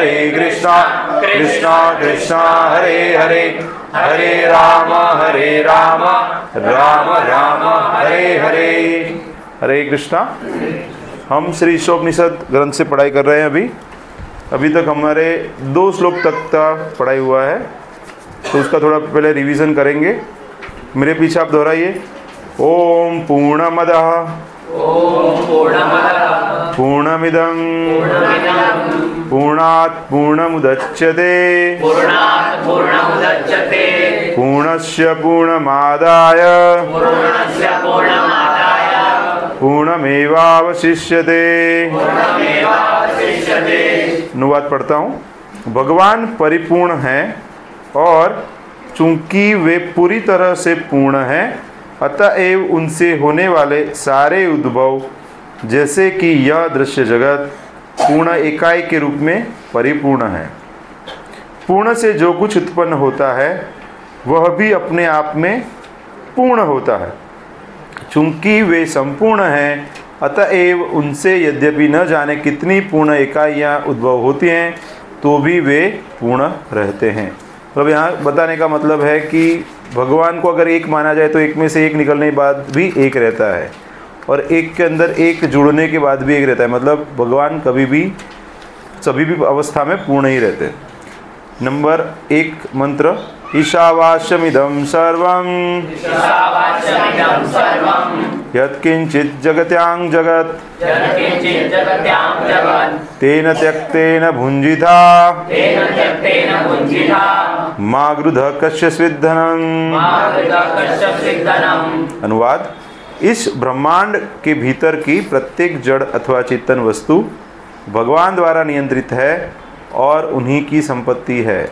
हरे कृष्णा कृष्णा कृष्णा हरे हरे, हरे राम राम राम हरे हरे। हरे कृष्णा। हम श्री ईशोपनिषद ग्रंथ से पढ़ाई कर रहे हैं। अभी तक हमारे 2 श्लोक तक का पढ़ाई हुआ है, तो उसका थोड़ा पहले रिवीजन करेंगे। मेरे पीछे आप दोहराइए। ओम पूर्णमदः पूर्णमिदं पूर्णात् पूर्णमुदच्यते पूर्णस्य पूर्णमादाय पूर्णमेवावशिष्यते। अनुवाद पढ़ता हूँ। भगवान परिपूर्ण हैं और चूंकि वे पूरी तरह से पूर्ण हैं, अतएव उनसे होने वाले सारे उद्भव, जैसे कि यह दृश्य जगत, पूर्ण इकाई के रूप में परिपूर्ण है। पूर्ण से जो कुछ उत्पन्न होता है वह भी अपने आप में पूर्ण होता है। चूंकि वे संपूर्ण हैं, अतएव उनसे यद्यपि न जाने कितनी पूर्ण इकाइयाँ उद्भव होती हैं, तो भी वे पूर्ण रहते हैं। मतलब यहाँ बताने का मतलब है कि भगवान को अगर एक माना जाए तो एक में से एक निकलने के बाद भी एक रहता है, और एक के अंदर एक जुड़ने के बाद भी एक रहता है। मतलब भगवान कभी भी सभी भी अवस्था में पूर्ण ही रहते हैं। नंबर 1 मंत्र। ईशावास्यमिदं सर्वं यत्किंचित् जगत्यां जगत् तेन त्यक्तेन भुञ्जिता मा गृधः कश्चिद्धनम्। अनुवाद। इस ब्रह्मांड के भीतर की प्रत्येक जड़ अथवा चेतन वस्तु भगवान द्वारा नियंत्रित है और उन्हीं की संपत्ति है।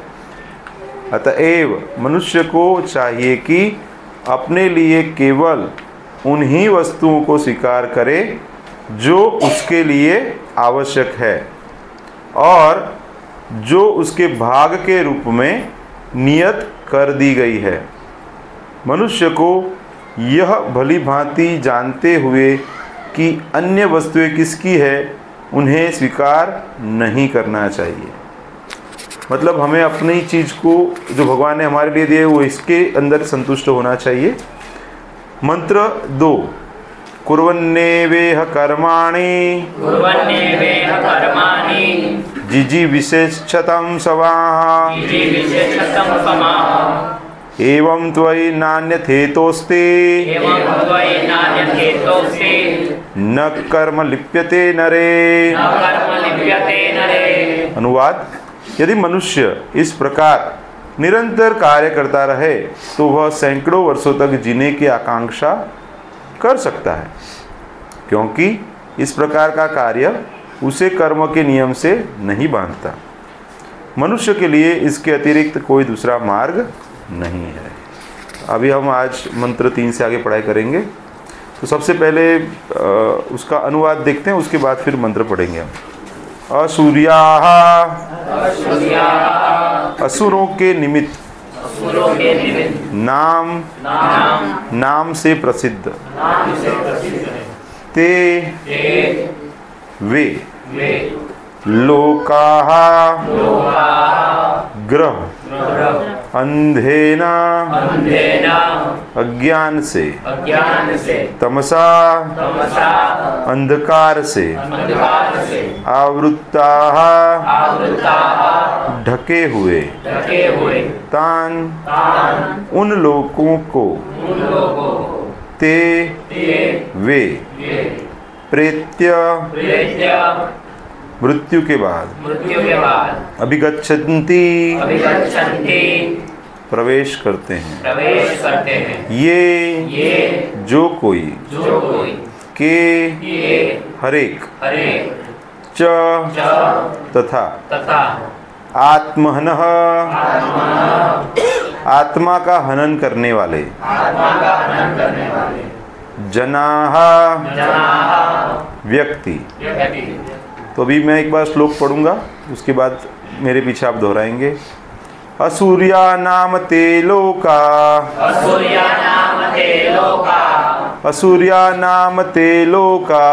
अतएव मनुष्य को चाहिए कि अपने लिए केवल उन्हीं वस्तुओं को स्वीकार करे जो उसके लिए आवश्यक है और जो उसके भाग के रूप में नियत कर दी गई है। मनुष्य को यह भली भांति जानते हुए कि अन्य वस्तुएं किसकी है, उन्हें स्वीकार नहीं करना चाहिए। मतलब हमें अपनी चीज़ को जो भगवान ने हमारे लिए दिए वो इसके अंदर संतुष्ट होना चाहिए। मंत्र 2। कुर्वन्नेवेह कर्माणि जिजि विशेषतं समाः एवं त्वयि नान्यथेतोस्ते न कर्म लिप्यते नरे। अनुवाद। यदि मनुष्य इस प्रकार निरंतर कार्य करता रहे तो वह सैकड़ों वर्षों तक जीने की आकांक्षा कर सकता है, क्योंकि इस प्रकार का कार्य उसे कर्म के नियम से नहीं बांधता। मनुष्य के लिए इसके अतिरिक्त कोई दूसरा मार्ग नहीं है। अभी हम आज मंत्र 3 से आगे पढ़ाई करेंगे। तो सबसे पहले उसका अनुवाद देखते हैं, उसके बाद फिर मंत्र पढ़ेंगे हम। असूर्याः असुरों के निमित्त नाम से प्रसिद्ध ते वे लोकाः ग्रह अंधेन अज्ञान से तमसा अंधकार से आवृत्ताः ढके हुए तान उन लोगों को ते वे प्रेत्य मृत्यु के बाद अभिगच्छन्ति प्रवेश करते हैं। ये जो कोई के हरेक च तथा आत्महनः आत्मा का हनन करने वाले जनाः व्यक्ति। तो अभी मैं एक बार श्लोक पढ़ूंगा, उसके बाद मेरे पीछे आप दोहराएंगे। असूर्या नाम ते लोका असूर्या नाम ते लोका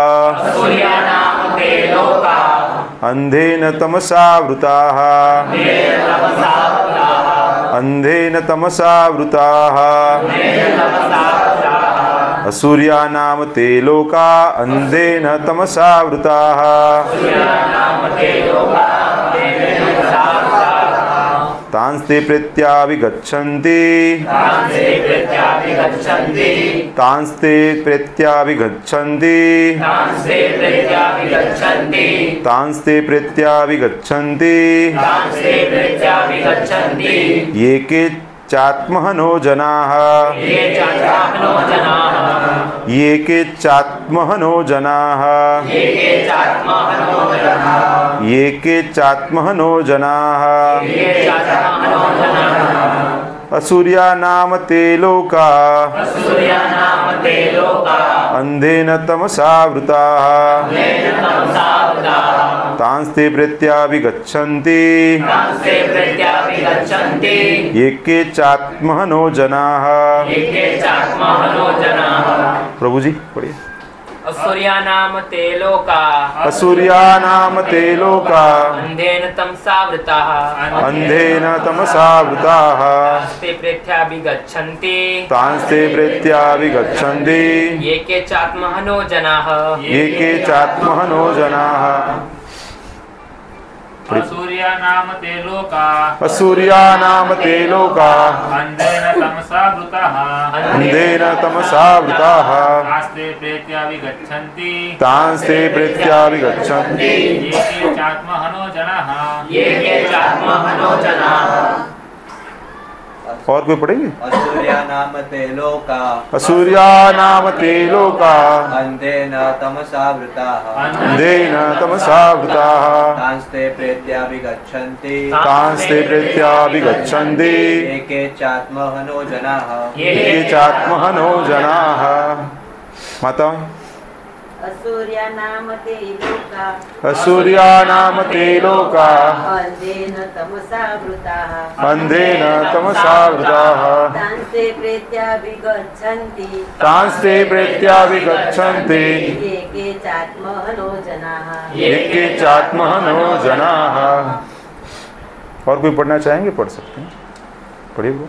अंधेन तमसावृताः अंधेन तमसावृताः असूर्यानाम ते लोका अंधेन तमसावृताः तांस्ते प्रत्याभिगच्छन्ति तांस्ते प्रत्याभिगच्छन्ति तांस्ते प्रत्याभिगच्छन्ति ये के चात्महनो जनाः ये के चात्महनो जनाः ये के चात्महनो जनाः असूर्या नाम ते लोका अंधेन तमसावृताः तांस्ते प्रत्याभिगच्छन्ति ये के चात्महनो जनाः। प्रभु जी पढ़िए। असूर्यानाम ते लोका असूर्यानाम ते लोका अंधेन तमसावृताः अंधेन तमसावृताः तांस्ते प्रेत्याभिगच्छन्ति तांस्ते प्रत्याभिगच्छन्ति ये के चात्महनो जनाः ये के चात्महनो जनाः। असूर्यानाम ते लोका असूर्यानाम ते लोका अंधेन तमसावृताः अंधेन तमसावृताः तांस्ते प्रेत्याभिगच्छन्ति तांस्ते प्रत्याभिगच्छन्ति ये के चात्महनो जनाः ये के चात्महनो जनाः। और कोई पढ़ेंगे? असूर्यानाम ते लोका असूर्यानाम ते लोका अंधेन तमसावृताः अंधेन तमसावृताः तांस्ते प्रेत्याभिगच्छन्ति तांस्ते प्रत्याभिगच्छन्ति ये के चात्महनो जनाः ये के चात्महनो जनाः। माता असूर्यानाम ते लोका असूर्यानाम ते लोका अंधेन तमसावृताः अंधेन तमसावृताः तांस्ते प्रेत्याभिगच्छन्ति तांस्ते प्रत्याभिगच्छन्ति ये के चात्महनो जनाः ये के चात्महनो जनाः। और कोई पढ़ना चाहेंगे पढ़ सकते हैं, पढ़िए ब्रो।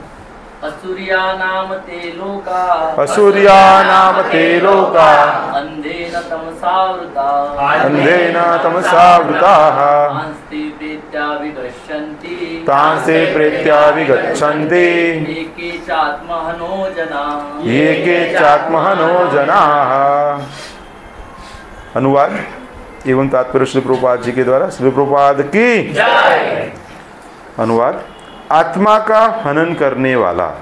असूर्यानाम ते लोका असूर्यानाम ते लोका अंधेन तमसावृताः अंधेन तमसावृताः तांस्ते प्रेत्याभिगच्छन्ति तांस्ते प्रत्याभिगच्छन्ति ये के चात्महनो जनाः ये के चात्महनो जनाः। अनुवाद एवं तात्पर्य श्री प्रभुपाद जी के द्वारा। श्री प्रभुपाद की जय। अनुवाद। आत्मा का हनन करने वाला,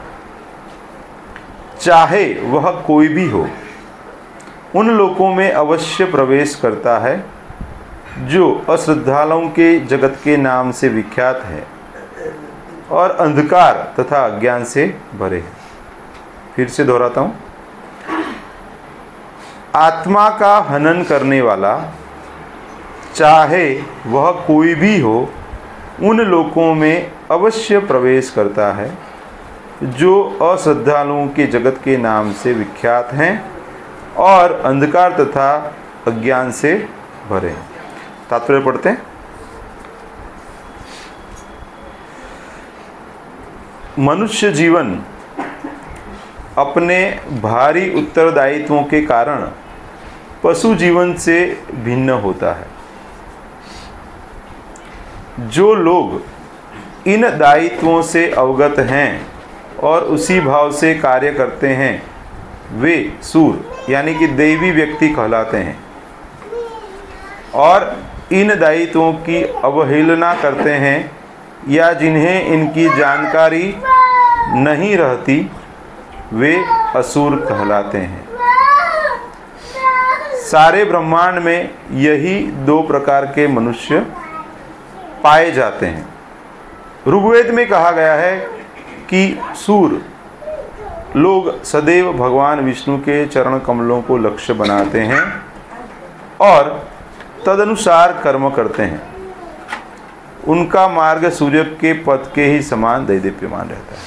चाहे वह कोई भी हो, उन लोकों में अवश्य प्रवेश करता है जो अश्रद्धालुओं के जगत के नाम से विख्यात है और अंधकार तथा अज्ञान से भरे हैं। फिर से दोहराता हूँ। आत्मा का हनन करने वाला, चाहे वह कोई भी हो, उन लोकों में अवश्य प्रवेश करता है जो अश्रद्धालुओं के जगत के नाम से विख्यात हैं और अंधकार तथा अज्ञान से भरे हैं। तात्पर्य पढ़ते हैं। मनुष्य जीवन अपने भारी उत्तरदायित्वों के कारण पशु जीवन से भिन्न होता है। जो लोग इन दायित्वों से अवगत हैं और उसी भाव से कार्य करते हैं वे सूर यानी कि दैवी व्यक्ति कहलाते हैं, और इन दायित्वों की अवहेलना करते हैं या जिन्हें इनकी जानकारी नहीं रहती वे असुर कहलाते हैं। सारे ब्रह्मांड में यही दो प्रकार के मनुष्य पाए जाते हैं। ऋग्वेद में कहा गया है कि सूर लोग सदैव भगवान विष्णु के चरण कमलों को लक्ष्य बनाते हैं और तदनुसार कर्म करते हैं। उनका मार्ग सूर्य के पथ के ही समान दैदीप्यमान रहता है।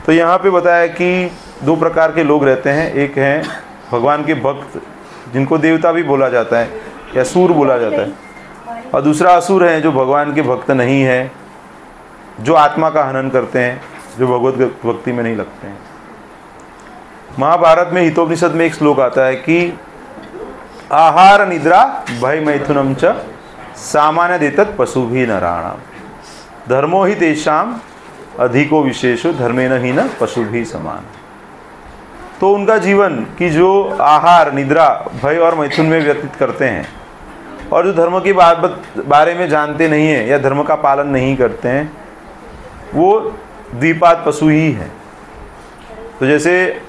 तो यहाँ पे बताया कि दो प्रकार के लोग रहते हैं। एक हैं भगवान के भक्त जिनको देवता भी बोला जाता है या सूर बोला जाता है, और दूसरा असुर है जो भगवान के भक्त नहीं है, जो आत्मा का हनन करते हैं, जो भगवत भक्ति में नहीं लगते हैं। महाभारत में हितोपनिषद में एक श्लोक आता है कि आहार निद्रा भय मैथुनम च सामान्य देतत् पशु भी नराणाम धर्मो ही तेषाम अधिको विशेषो धर्मेन ही न पशु भी समान। तो उनका जीवन की जो आहार निद्रा भय और मैथुन में व्यतीत करते हैं और जो धर्म के बारे में जानते नहीं हैं या धर्म का पालन नहीं करते हैं, वो द्विपाद पशु ही है। तो जैसे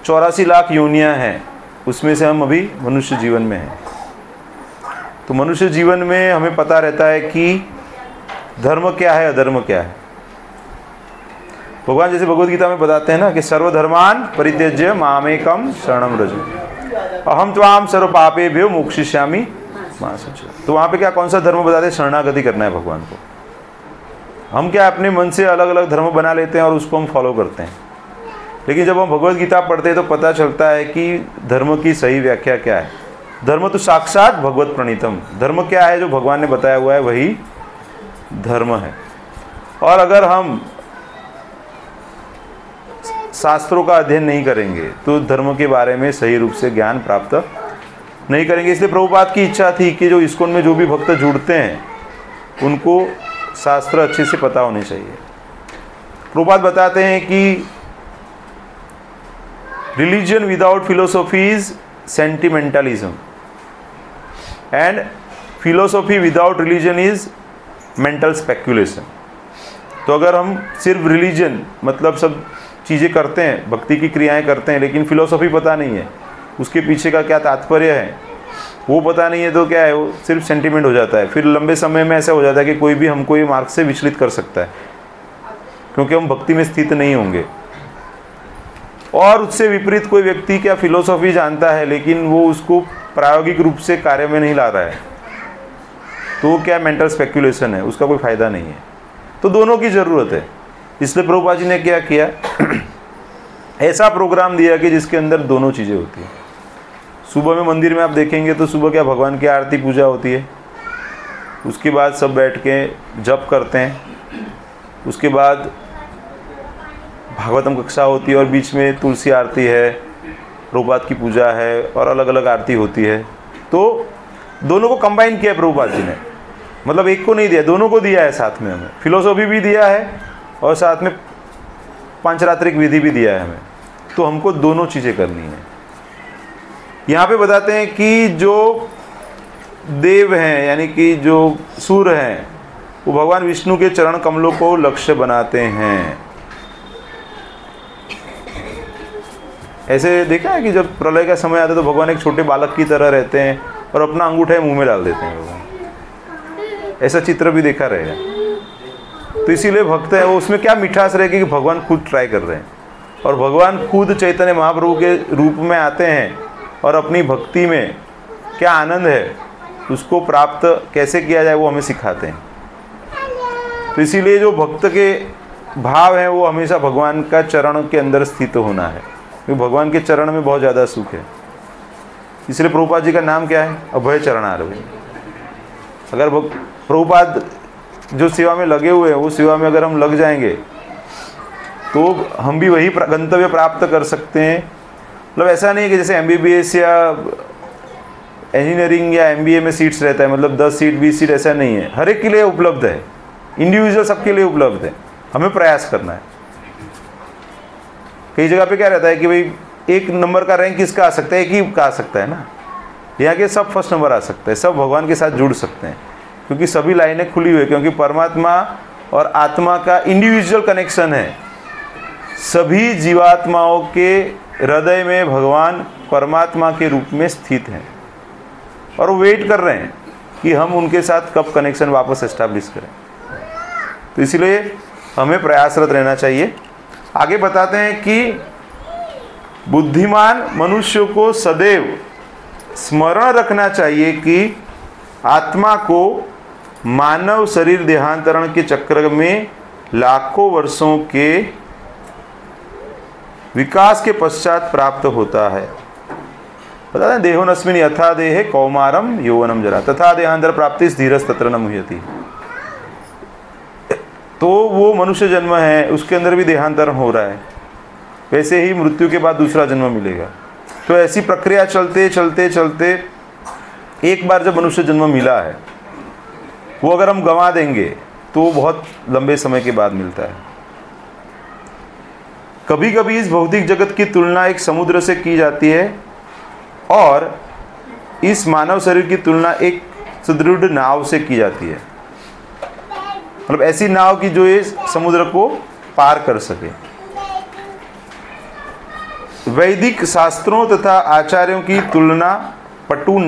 84 लाख योनियां हैं, उसमें से हम अभी मनुष्य जीवन में हैं। तो मनुष्य जीवन में हमें पता रहता है कि धर्म क्या है, अधर्म क्या है। भगवान जैसे भगवद गीता में बताते हैं ना कि सर्वधर्मान परित्यज्य मामेकम शरणम व्रज अहम त्वाम सर्व पापेभ्यो मोक्षयिष्यामि मा शुचः। तो वहाँ पे क्या कौन सा धर्म बताते हैं? शरणागति करना है भगवान को। हम क्या अपने मन से अलग अलग धर्म बना लेते हैं और उसको हम फॉलो करते हैं, लेकिन जब हम भगवद गीता पढ़ते हैं तो पता चलता है कि धर्म की सही व्याख्या क्या है। धर्म तो साक्षात भगवत प्रणीतम, धर्म क्या है जो भगवान ने बताया हुआ है वही धर्म है। और अगर हम शास्त्रों का अध्ययन नहीं करेंगे तो धर्म के बारे में सही रूप से ज्ञान प्राप्त नहीं करेंगे। इसलिए प्रभुपाद की इच्छा थी कि जो इस्कॉन में जो भी भक्त जुड़ते हैं उनको शास्त्र अच्छे से पता होने चाहिए। प्रभुपाद बताते हैं कि religion without philosophy is sentimentalism and philosophy without religion is mental speculation. तो अगर हम सिर्फ रिलीजन मतलब सब चीज़ें करते हैं, भक्ति की क्रियाएं करते हैं, लेकिन फिलोसॉफी पता नहीं है, उसके पीछे का क्या तात्पर्य है वो पता नहीं है, तो क्या है, वो सिर्फ सेंटिमेंट हो जाता है। फिर लंबे समय में ऐसा हो जाता है कि कोई भी हमको ये मार्ग से विचलित कर सकता है, क्योंकि हम भक्ति में स्थित नहीं होंगे। और उससे विपरीत कोई व्यक्ति क्या फिलोसॉफी जानता है लेकिन वो उसको प्रायोगिक रूप से कार्य में नहीं ला रहा है, तो वो क्या मेंटल स्पेक्युलेशन है, उसका कोई फायदा नहीं है। तो दोनों की ज़रूरत है। इसलिए प्रभुपाद जी ने क्या किया, ऐसा प्रोग्राम दिया कि जिसके अंदर दोनों चीज़ें होती हैं। सुबह में मंदिर में आप देखेंगे तो सुबह क्या भगवान की आरती पूजा होती है, उसके बाद सब बैठ के जप करते हैं, उसके बाद भागवतम कक्षा होती है और बीच में तुलसी आरती है, प्रभुपाद की पूजा है और अलग अलग आरती होती है। तो दोनों को कंबाइन किया प्रभुपाद जी ने, मतलब एक को नहीं दिया, दोनों को दिया है साथ में। हमें फिलोसॉफी भी दिया है और साथ में पंचरात्रिक विधि भी दिया है हमें। तो हमको दोनों चीज़ें करनी है। यहाँ पे बताते हैं कि जो देव हैं यानी कि जो सूर्य हैं वो भगवान विष्णु के चरण कमलों को लक्ष्य बनाते हैं। ऐसे देखा है कि जब प्रलय का समय आता है तो भगवान एक छोटे बालक की तरह रहते हैं और अपना अंगूठा मुंह में डाल देते हैं भगवान। ऐसा चित्र भी देखा रहेगा। तो इसीलिए भक्त है वो उसमें क्या मिठास रहेगी कि भगवान खुद ट्राई कर रहे हैं और भगवान खुद चैतन्य महाप्रभु के रूप में आते हैं और अपनी भक्ति में क्या आनंद है उसको प्राप्त कैसे किया जाए वो हमें सिखाते हैं। तो इसीलिए जो भक्त के भाव हैं वो हमेशा भगवान का चरण के अंदर स्थित होना है, क्योंकि भगवान के चरण में बहुत ज़्यादा सुख है। इसलिए प्रभुपाद जी का नाम क्या है? अभय चरणारविंद। अगर प्रभुपाद जो सेवा में लगे हुए हैं वो सेवा में अगर हम लग जाएंगे तो हम भी वही गंतव्य प्राप्त कर सकते हैं। मतलब ऐसा नहीं है कि जैसे MBBS या इंजीनियरिंग या MBA में सीट्स रहता है, मतलब 10 सीट 20 सीट, ऐसा नहीं है। हर एक के लिए उपलब्ध है, इंडिविजुअल सबके लिए उपलब्ध है। हमें प्रयास करना है। कई जगह पे क्या रहता है कि भाई एक नंबर का रैंक किसका आ सकता है? एक ही का आ सकता है ना। यहाँ के सब फर्स्ट नंबर आ सकता है, सब भगवान के साथ जुड़ सकते हैं, क्योंकि सभी लाइनें खुली हुई है। क्योंकि परमात्मा और आत्मा का इंडिविजुअल कनेक्शन है। सभी जीवात्माओं के हृदय में भगवान परमात्मा के रूप में स्थित हैं और वो वेट कर रहे हैं कि हम उनके साथ कब कनेक्शन वापस एस्टैब्लिश करें। तो इसलिए हमें प्रयासरत रहना चाहिए। आगे बताते हैं कि बुद्धिमान मनुष्य को सदैव स्मरण रखना चाहिए कि आत्मा को मानव शरीर देहांतरण के चक्र में लाखों वर्षों के विकास के पश्चात प्राप्त होता है। बताते हैं देहोनस्मिन यथा देहे कौमारम यौवनम जरा तथा देहांतर प्राप्ति धीरस तत्र न मुह्यति। तो वो मनुष्य जन्म है, उसके अंदर भी देहांतर हो रहा है, वैसे ही मृत्यु के बाद दूसरा जन्म मिलेगा। तो ऐसी प्रक्रिया चलते चलते चलते एक बार जब मनुष्य जन्म मिला है, वो अगर हम गंवा देंगे तो वो बहुत लंबे समय के बाद मिलता है। कभी कभी इस भौतिक जगत की तुलना एक समुद्र से की जाती है और इस मानव शरीर की तुलना एक सुदृढ़ नाव से की जाती है, मतलब ऐसी नाव की जो ये समुद्र को पार कर सके। वैदिक शास्त्रों तथा आचार्यों की तुलना पटु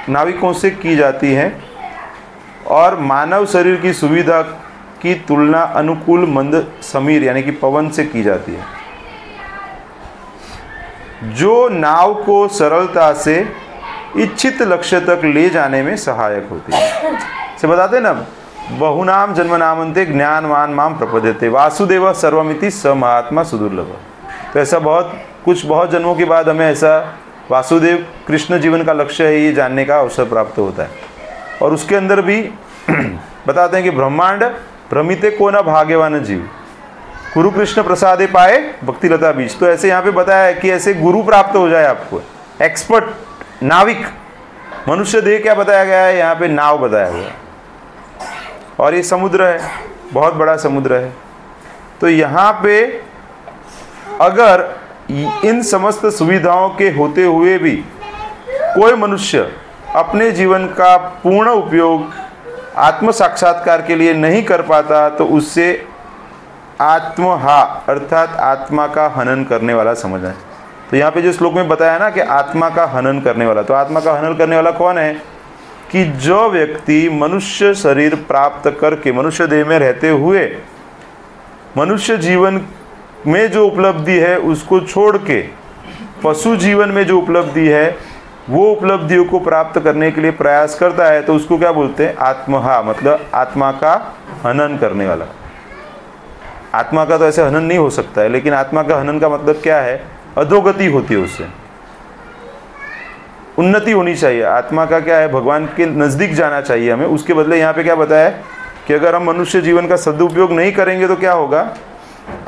नाविकों से की जाती है और मानव शरीर की सुविधा की तुलना अनुकूल मंद समीर यानी कि पवन से की जाती है, जो नाव को सरलता से इच्छित लक्ष्य तक ले जाने में सहायक होती है। से बताते ना, बहुनाम जन्मनामन्ते ज्ञानवान माम प्रपद्यते वासुदेव सर्वमिति स महात्मा सुदुर्लभ। तो ऐसा बहुत जन्मों के बाद हमें ऐसा वासुदेव कृष्ण जीवन का लक्ष्य है ये जानने का अवसर प्राप्त होता है। और उसके अंदर भी बताते हैं कि ब्रह्मांड भ्रमिते को न भाग्यवान जीव गुरु कृष्ण प्रसादे पाए भक्ति लता बीज। तो ऐसे यहाँ पे बताया है कि ऐसे गुरु प्राप्त हो जाए आपको, एक्सपर्ट नाविक। मनुष्य देह क्या बताया गया है, यहाँ पे नाव बताया गया है और ये समुद्र है, बहुत बड़ा समुद्र है। तो यहाँ पे अगर इन समस्त सुविधाओं के होते हुए भी कोई मनुष्य अपने जीवन का पूर्ण उपयोग आत्म साक्षात्कार के लिए नहीं कर पाता तो उससे आत्महा अर्थात आत्मा का हनन करने वाला समझना है। तो यहाँ पे जो श्लोक में बताया ना कि आत्मा का हनन करने वाला, तो आत्मा का हनन करने वाला कौन है कि जो व्यक्ति मनुष्य शरीर प्राप्त करके मनुष्य देह में रहते हुए मनुष्य जीवन में जो उपलब्धि है उसको छोड़ के पशु जीवन में जो उपलब्धि है वो उपलब्धियों को प्राप्त करने के लिए प्रयास करता है, तो उसको क्या बोलते हैं, आत्महा, मतलब आत्मा का हनन करने वाला। आत्मा का तो ऐसे हनन नहीं हो सकता है, लेकिन आत्मा का हनन का मतलब क्या है, अधोगति होती है, उससे उन्नति होनी चाहिए। आत्मा का क्या है, भगवान के नज़दीक जाना चाहिए हमें। उसके बदले यहाँ पे क्या बताया कि अगर हम मनुष्य जीवन का सदुपयोग नहीं करेंगे तो क्या होगा,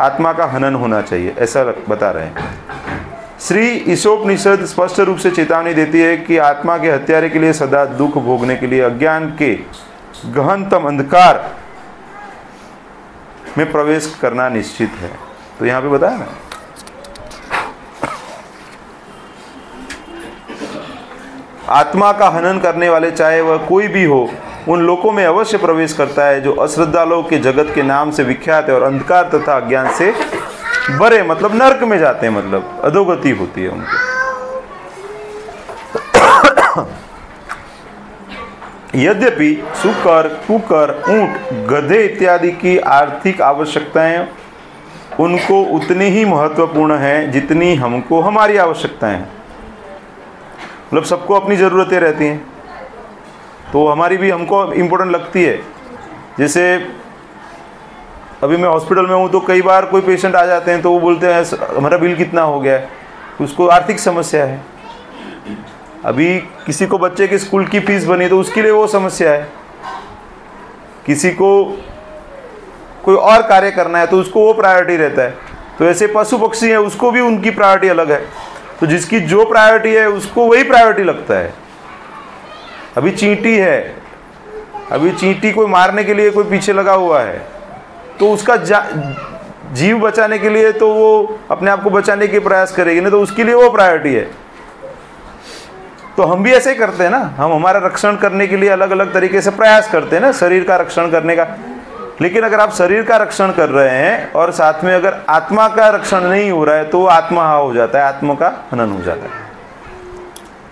आत्मा का हनन होना चाहिए, ऐसा बता रहे हैं। श्री ईशोपनिषद स्पष्ट रूप से चेतावनी देती है कि आत्मा के हत्यारे के लिए सदा दुख भोगने के लिए अज्ञान के गहनतम अंधकार में प्रवेश करना निश्चित है। तो यहाँ पे बताया ना, आत्मा का हनन करने वाले चाहे वह कोई भी हो उन लोकों में अवश्य प्रवेश करता है जो अश्रद्धा लोग के जगत के नाम से विख्यात है और अंधकार तथा अज्ञान से बरे, मतलब नरक में जाते हैं, मतलब अधोगति होती है उनकी। यद्यपि सुकर, कुकर, ऊंट, गधे इत्यादि की आर्थिक आवश्यकताएं उनको उतनी ही महत्वपूर्ण है जितनी हमको हमारी आवश्यकताएं हैं। मतलब सबको अपनी ज़रूरतें रहती हैं, तो हमारी भी हमको इम्पोर्टेंट लगती है। जैसे अभी मैं हॉस्पिटल में हूँ तो कई बार कोई पेशेंट आ जाते हैं तो वो बोलते हैं हमारा बिल कितना हो गया है, उसको आर्थिक समस्या है। अभी किसी को बच्चे की स्कूल की फीस बनी तो उसके लिए वो समस्या है। किसी को कोई और कार्य करना है तो उसको वो प्रायोरिटी रहता है। तो ऐसे पशु पक्षी हैं, उसको भी उनकी प्रायोरिटी अलग है। तो जिसकी जो प्रायोरिटी है उसको वही प्रायोरिटी लगता है। अभी चींटी है, अभी चींटी को मारने के लिए कोई पीछे लगा हुआ है तो उसका जीव बचाने के लिए तो वो अपने आप को बचाने के प्रयास करेगी ना, तो उसके लिए वो प्रायोरिटी है। तो हम भी ऐसे ही करते हैं ना, हम हमारा रक्षण करने के लिए अलग अलग तरीके से प्रयास करते हैं ना, शरीर का रक्षण करने का। लेकिन अगर आप शरीर का रक्षण कर रहे हैं और साथ में अगर आत्मा का रक्षण नहीं हो रहा है तो वो आत्महा हो जाता है, आत्मा का हनन हो जाता है।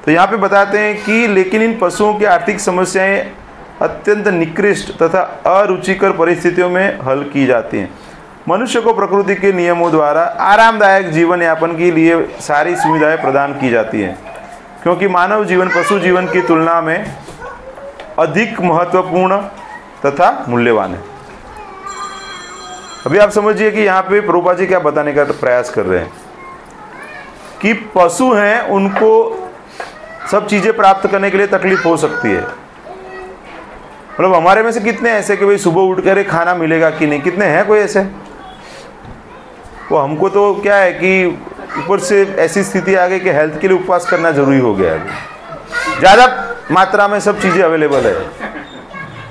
तो यहाँ पे बताते हैं कि लेकिन इन पशुओं की आर्थिक समस्याएं अत्यंत निकृष्ट तथा अरुचिकर परिस्थितियों में हल की जाती हैं। मनुष्य को प्रकृति के नियमों द्वारा आरामदायक जीवन यापन के लिए सारी सुविधाएं प्रदान की जाती हैं, क्योंकि मानव जीवन पशु जीवन की तुलना में अधिक महत्वपूर्ण तथा मूल्यवान है। अभी आप समझिए कि यहाँ पे प्रभुपाद जी क्या बताने का प्रयास कर रहे हैं कि पशु हैं उनको सब चीज़ें प्राप्त करने के लिए तकलीफ हो सकती है। मतलब हमारे में से कितने ऐसे कि भाई सुबह उठ कर खाना मिलेगा कि नहीं, कितने हैं कोई ऐसे? वो हमको तो क्या है कि ऊपर से ऐसी स्थिति आ गई कि हेल्थ के लिए उपवास करना जरूरी हो गया है। ज़्यादा मात्रा में सब चीज़ें अवेलेबल है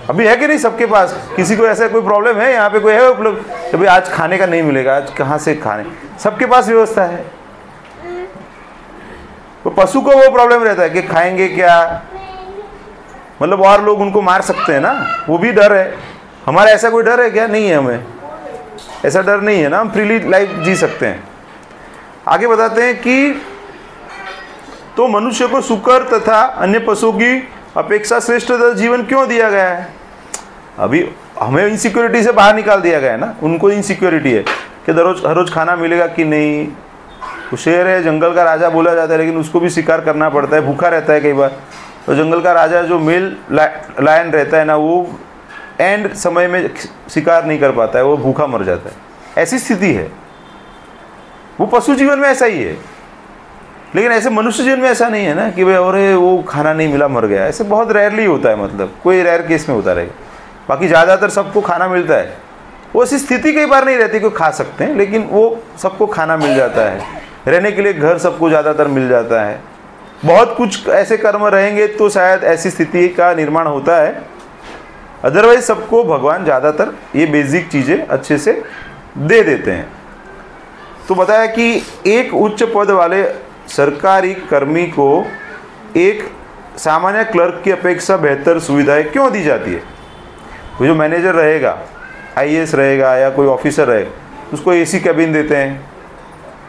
अभी, है कि नहीं सबके पास? किसी को ऐसा कोई प्रॉब्लम है यहाँ पे कोई है उपलब्ध कि भाई आज खाने का नहीं मिलेगा, आज कहाँ से खाने? सबके पास व्यवस्था है। तो पशु को वो प्रॉब्लम रहता है कि खाएंगे क्या, मतलब और लोग उनको मार सकते हैं ना, वो भी डर है। हमारा ऐसा कोई डर है क्या? नहीं है, हमें ऐसा डर नहीं है ना, हम फ्रीली लाइफ जी सकते हैं। आगे बताते हैं कि तो मनुष्य को शुकर तथा अन्य पशुओं की अपेक्षा श्रेष्ठ जीवन क्यों दिया गया है? अभी हमें इनसिक्योरिटी से बाहर निकाल दिया गया है ना, उनको इनसिक्योरिटी है कि हर रोज खाना मिलेगा कि नहीं। वो शेर है, जंगल का राजा बोला जाता है, लेकिन उसको भी शिकार करना पड़ता है, भूखा रहता है कई बार। तो जंगल का राजा जो मेल लायन रहता है ना, वो एंड समय में शिकार नहीं कर पाता है, वो भूखा मर जाता है। ऐसी स्थिति है। वो पशु जीवन में ऐसा ही है, लेकिन ऐसे मनुष्य जीवन में ऐसा नहीं है ना कि भाई अरे वो खाना नहीं मिला मर गया। ऐसे बहुत रेयरली होता है, मतलब कोई रेयर केस में होता रहेगा। बाकी ज़्यादातर सबको खाना मिलता है। वो ऐसी स्थिति कई बार नहीं रहती कि खा सकते हैं, लेकिन वो सबको खाना मिल जाता है। रहने के लिए घर सबको ज़्यादातर मिल जाता है। बहुत कुछ ऐसे कर्म रहेंगे तो शायद ऐसी स्थिति का निर्माण होता है। अदरवाइज सबको भगवान ज़्यादातर ये बेसिक चीज़ें अच्छे से दे देते हैं। तो बताया कि एक उच्च पद वाले सरकारी कर्मी को एक सामान्य क्लर्क की अपेक्षा बेहतर सुविधाएं क्यों दी जाती है? वो जो मैनेजर रहेगा, आईएएस रहेगा या कोई ऑफिसर रहेगा, उसको एसी कैबिन देते हैं,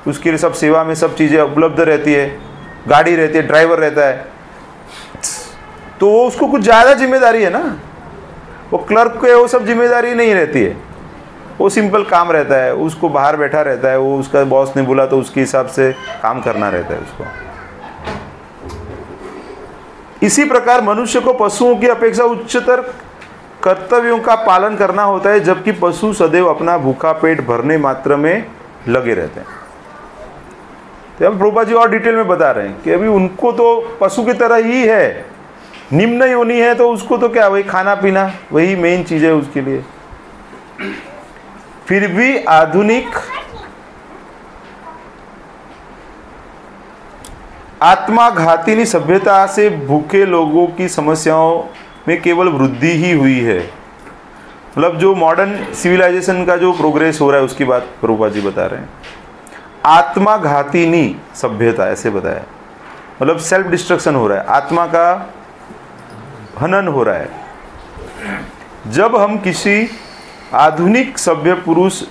उसके लिए सब सेवा में सब चीज़ें उपलब्ध रहती है, गाड़ी रहती है, ड्राइवर रहता है। तो वो उसको कुछ ज़्यादा जिम्मेदारी है ना। वो क्लर्क को वो सब जिम्मेदारी नहीं रहती है, वो सिंपल काम रहता है, उसको बाहर बैठा रहता है, वो उसका बॉस ने बोला तो उसके हिसाब से काम करना रहता है उसको। इसी प्रकार मनुष्य को पशुओं की अपेक्षा उच्चतर कर्तव्यों का पालन करना होता है, जबकि पशु सदैव अपना भूखा पेट भरने मात्र में लगे रहते हैं। तो अब प्रभुपाद जी और डिटेल में बता रहे हैं कि अभी उनको तो पशु की तरह ही है, निम्न योनि है, तो उसको तो क्या वही खाना पीना वही मेन चीज़ है उसके लिए। फिर भी आधुनिक आत्माघातिनी सभ्यता से भूखे लोगों की समस्याओं में केवल वृद्धि ही हुई है। मतलब जो मॉडर्न सिविलाइजेशन का जो प्रोग्रेस हो रहा है उसकी बात प्रभुपाद जी बता रहे हैं। आत्माघातिनी सभ्यता ऐसे बताया, मतलब सेल्फ डिस्ट्रक्शन हो रहा है, आत्मा का हनन हो रहा है। जब हम किसी आधुनिक सभ्य पुरुष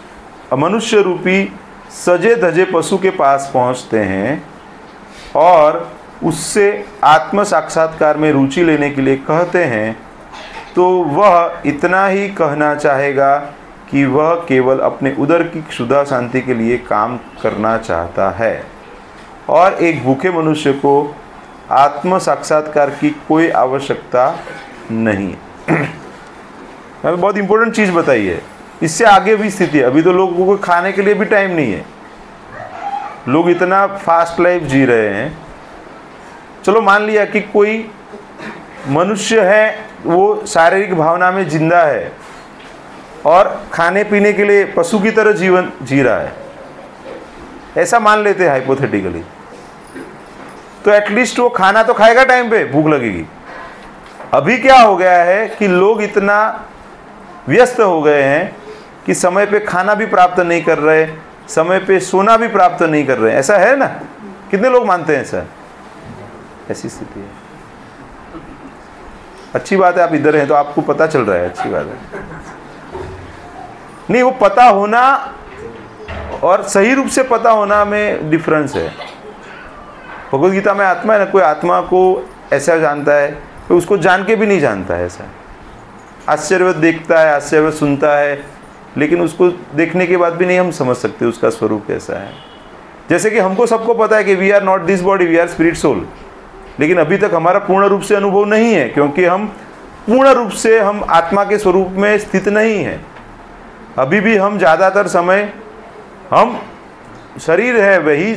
मनुष्य रूपी सजे धजे पशु के पास पहुंचते हैं और उससे आत्म साक्षात्कार में रुचि लेने के लिए कहते हैं, तो वह इतना ही कहना चाहेगा कि वह केवल अपने उदर की क्षुधा शांति के लिए काम करना चाहता है और एक भूखे मनुष्य को आत्म साक्षात्कार की कोई आवश्यकता नहीं। बहुत इंपॉर्टेंट चीज़ बताई है। इससे आगे भी स्थिति है। अभी तो लोगों को खाने के लिए भी टाइम नहीं है, लोग इतना फास्ट लाइफ जी रहे हैं। चलो मान लिया कि कोई मनुष्य है, वो शारीरिक भावना में जिंदा है और खाने पीने के लिए पशु की तरह जीवन जी रहा है, ऐसा मान लेते हैं हाइपोथेटिकली, तो एटलीस्ट वो खाना तो खाएगा टाइम पे, भूख लगेगी। अभी क्या हो गया है कि लोग इतना व्यस्त हो गए हैं कि समय पे खाना भी प्राप्त नहीं कर रहे, समय पे सोना भी प्राप्त नहीं कर रहे। ऐसा है ना, कितने लोग मानते हैं ऐसा? ऐसी स्थिति है। अच्छी बात है आप इधर हैं तो आपको पता चल रहा है, अच्छी बात है। नहीं, वो पता होना और सही रूप से पता होना में डिफरेंस है। भगवद गीता में आत्मा है ना, कोई आत्मा को ऐसा जानता है, कोई उसको जान के भी नहीं जानता है। ऐसा आश्चर्यवत देखता है, आश्चर्यवत सुनता है, लेकिन उसको देखने के बाद भी नहीं हम समझ सकते उसका स्वरूप कैसा है। जैसे कि हमको सबको पता है कि we are not this body, we are spirit soul, लेकिन अभी तक हमारा पूर्ण रूप से अनुभव नहीं है, क्योंकि हम पूर्ण रूप से हम आत्मा के स्वरूप में स्थित नहीं हैं। अभी भी हम ज़्यादातर समय हम शरीर है वही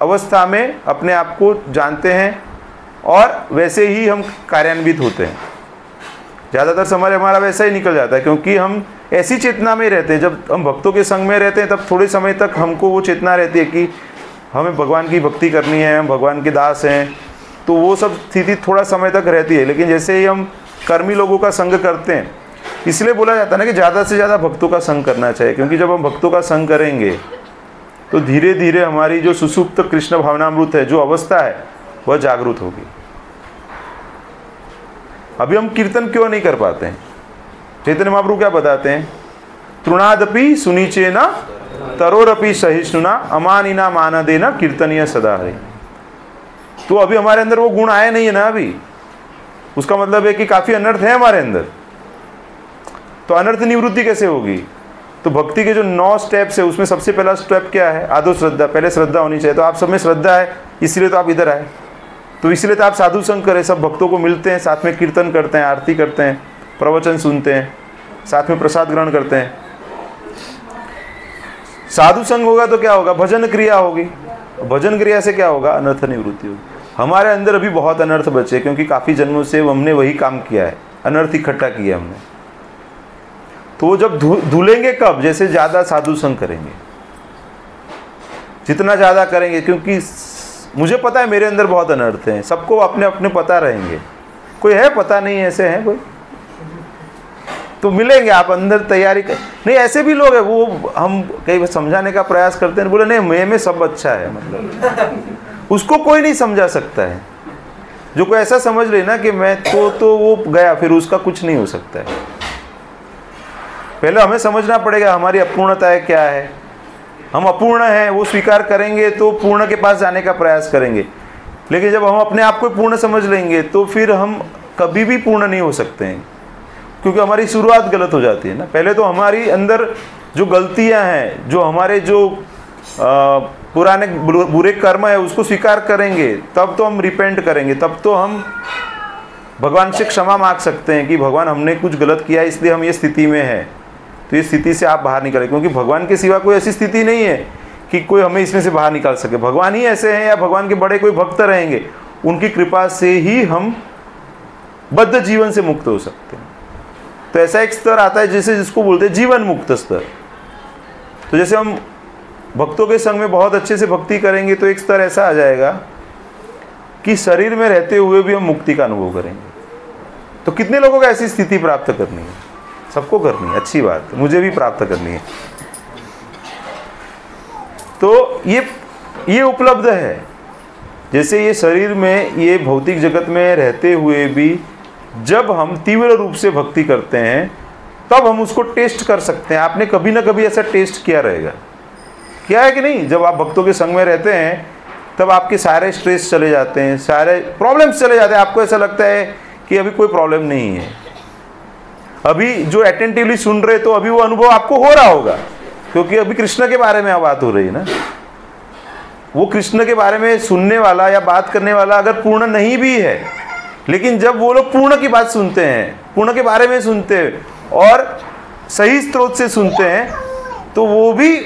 अवस्था में अपने आप को जानते हैं और वैसे ही हम कार्यान्वित होते हैं। ज़्यादातर समय हमारा वैसा ही निकल जाता है, क्योंकि हम ऐसी चेतना में रहते हैं। जब हम भक्तों के संग में रहते हैं तब थोड़े समय तक हमको वो चेतना रहती है कि हमें भगवान की भक्ति करनी है, हम भगवान के दास हैं, तो वो सब स्थिति थोड़ा समय तक रहती है। लेकिन जैसे ही हम कर्मी लोगों का संग करते हैं, इसलिए बोला जाता है ना कि ज़्यादा से ज़्यादा भक्तों का संग करना चाहिए, क्योंकि जब हम भक्तों का संग करेंगे तो धीरे धीरे हमारी जो सुसुप्त कृष्ण भावनामृत है, जो अवस्था है, वह जागृत होगी। अभी हम कीर्तन क्यों नहीं कर पाते हैं? चैतन्य महाप्रभु क्या बताते हैं? तृणादपि सुनीचे न तरोरपि सहिष्णुना अमानिना मानदेना कीर्तनीय सदा हरि। तो अभी हमारे अंदर वो गुण आए नहीं है ना अभी। उसका मतलब है कि काफ़ी अनर्थ है हमारे अंदर। तो अनर्थ निवृत्ति कैसे होगी? तो भक्ति के जो 9 स्टेप्स है उसमें सबसे पहला स्टेप क्या है? आदो श्रद्धा। पहले श्रद्धा होनी चाहिए। तो आप सब में श्रद्धा है, इसलिए तो आप इधर आए। तो इसलिए तो आप साधु संग करें, सब भक्तों को मिलते हैं, साथ में कीर्तन करते हैं, आरती करते हैं, प्रवचन सुनते हैं, साथ में प्रसाद ग्रहण करते हैं। साधु संग होगा तो क्या होगा? भजन क्रिया होगी। भजन क्रिया से क्या होगा? अनर्थ निवृत्ति होगी। हमारे अंदर अभी बहुत अनर्थ बचे, क्योंकि काफ़ी जन्मों से हमने वही काम किया है, अनर्थ इकट्ठा किया हमने। तो वो जब धुलेंगे कब? जैसे ज़्यादा साधु संग करेंगे, जितना ज़्यादा करेंगे। क्योंकि मुझे पता है मेरे अंदर बहुत अनर्थ हैं, सबको अपने अपने पता रहेंगे। कोई है पता नहीं, ऐसे हैं कोई? तो मिलेंगे, आप अंदर तैयारी कर। नहीं, ऐसे भी लोग हैं, वो हम कई बार समझाने का प्रयास करते हैं, बोले नहीं मैं में सब अच्छा है, मतलब उसको कोई नहीं समझा सकता है। जो कोई ऐसा समझ ले ना कि मैं तो वो गया, फिर उसका कुछ नहीं हो सकता है। पहले हमें समझना पड़ेगा हमारी अपूर्णता क्या है। हम अपूर्ण हैं, वो स्वीकार करेंगे तो पूर्ण के पास जाने का प्रयास करेंगे। लेकिन जब हम अपने आप को पूर्ण समझ लेंगे तो फिर हम कभी भी पूर्ण नहीं हो सकते हैं, क्योंकि हमारी शुरुआत गलत हो जाती है ना। पहले तो हमारी अंदर जो गलतियां हैं, जो हमारे जो पुराने बुरे कर्म है, उसको स्वीकार करेंगे, तब तो हम रिपेंट करेंगे, तब तो हम भगवान से क्षमा मांग सकते हैं कि भगवान हमने कुछ गलत किया इसलिए हम ये स्थिति में हैं, तो ये स्थिति से आप बाहर निकलें। क्योंकि भगवान के सिवा कोई ऐसी स्थिति नहीं है कि कोई हमें इसमें से बाहर निकाल सके। भगवान ही ऐसे हैं, या भगवान के बड़े कोई भक्त रहेंगे, उनकी कृपा से ही हम बद्ध जीवन से मुक्त हो सकते हैं। तो ऐसा एक स्तर आता है जैसे जिसको बोलते हैं जीवन मुक्त स्तर। तो जैसे हम भक्तों के संग में बहुत अच्छे से भक्ति करेंगे तो एक स्तर ऐसा आ जाएगा कि शरीर में रहते हुए भी हम मुक्ति का अनुभव करेंगे। तो कितने लोगों को ऐसी स्थिति प्राप्त करनी है? सबको करनी है, अच्छी बात, मुझे भी प्राप्त करनी है। तो ये उपलब्ध है। जैसे ये शरीर में, ये भौतिक जगत में रहते हुए भी जब हम तीव्र रूप से भक्ति करते हैं तब हम उसको टेस्ट कर सकते हैं। आपने कभी ना कभी ऐसा टेस्ट किया रहेगा, क्या है कि नहीं? जब आप भक्तों के संग में रहते हैं तब आपके सारे स्ट्रेस चले जाते हैं, सारे प्रॉब्लम्स चले जाते हैं। आपको ऐसा लगता है कि अभी कोई प्रॉब्लम नहीं है। अभी जो अटेंटिवली सुन रहे, तो अभी वो अनुभव आपको हो रहा होगा, क्योंकि अभी कृष्ण के बारे में बात हो रही है ना। वो कृष्ण के बारे में सुनने वाला या बात करने वाला अगर पूर्ण नहीं भी है, लेकिन जब वो लोग पूर्ण की बात सुनते हैं, पूर्ण के बारे में सुनते हैं और सही स्रोत से सुनते हैं, तो वो भी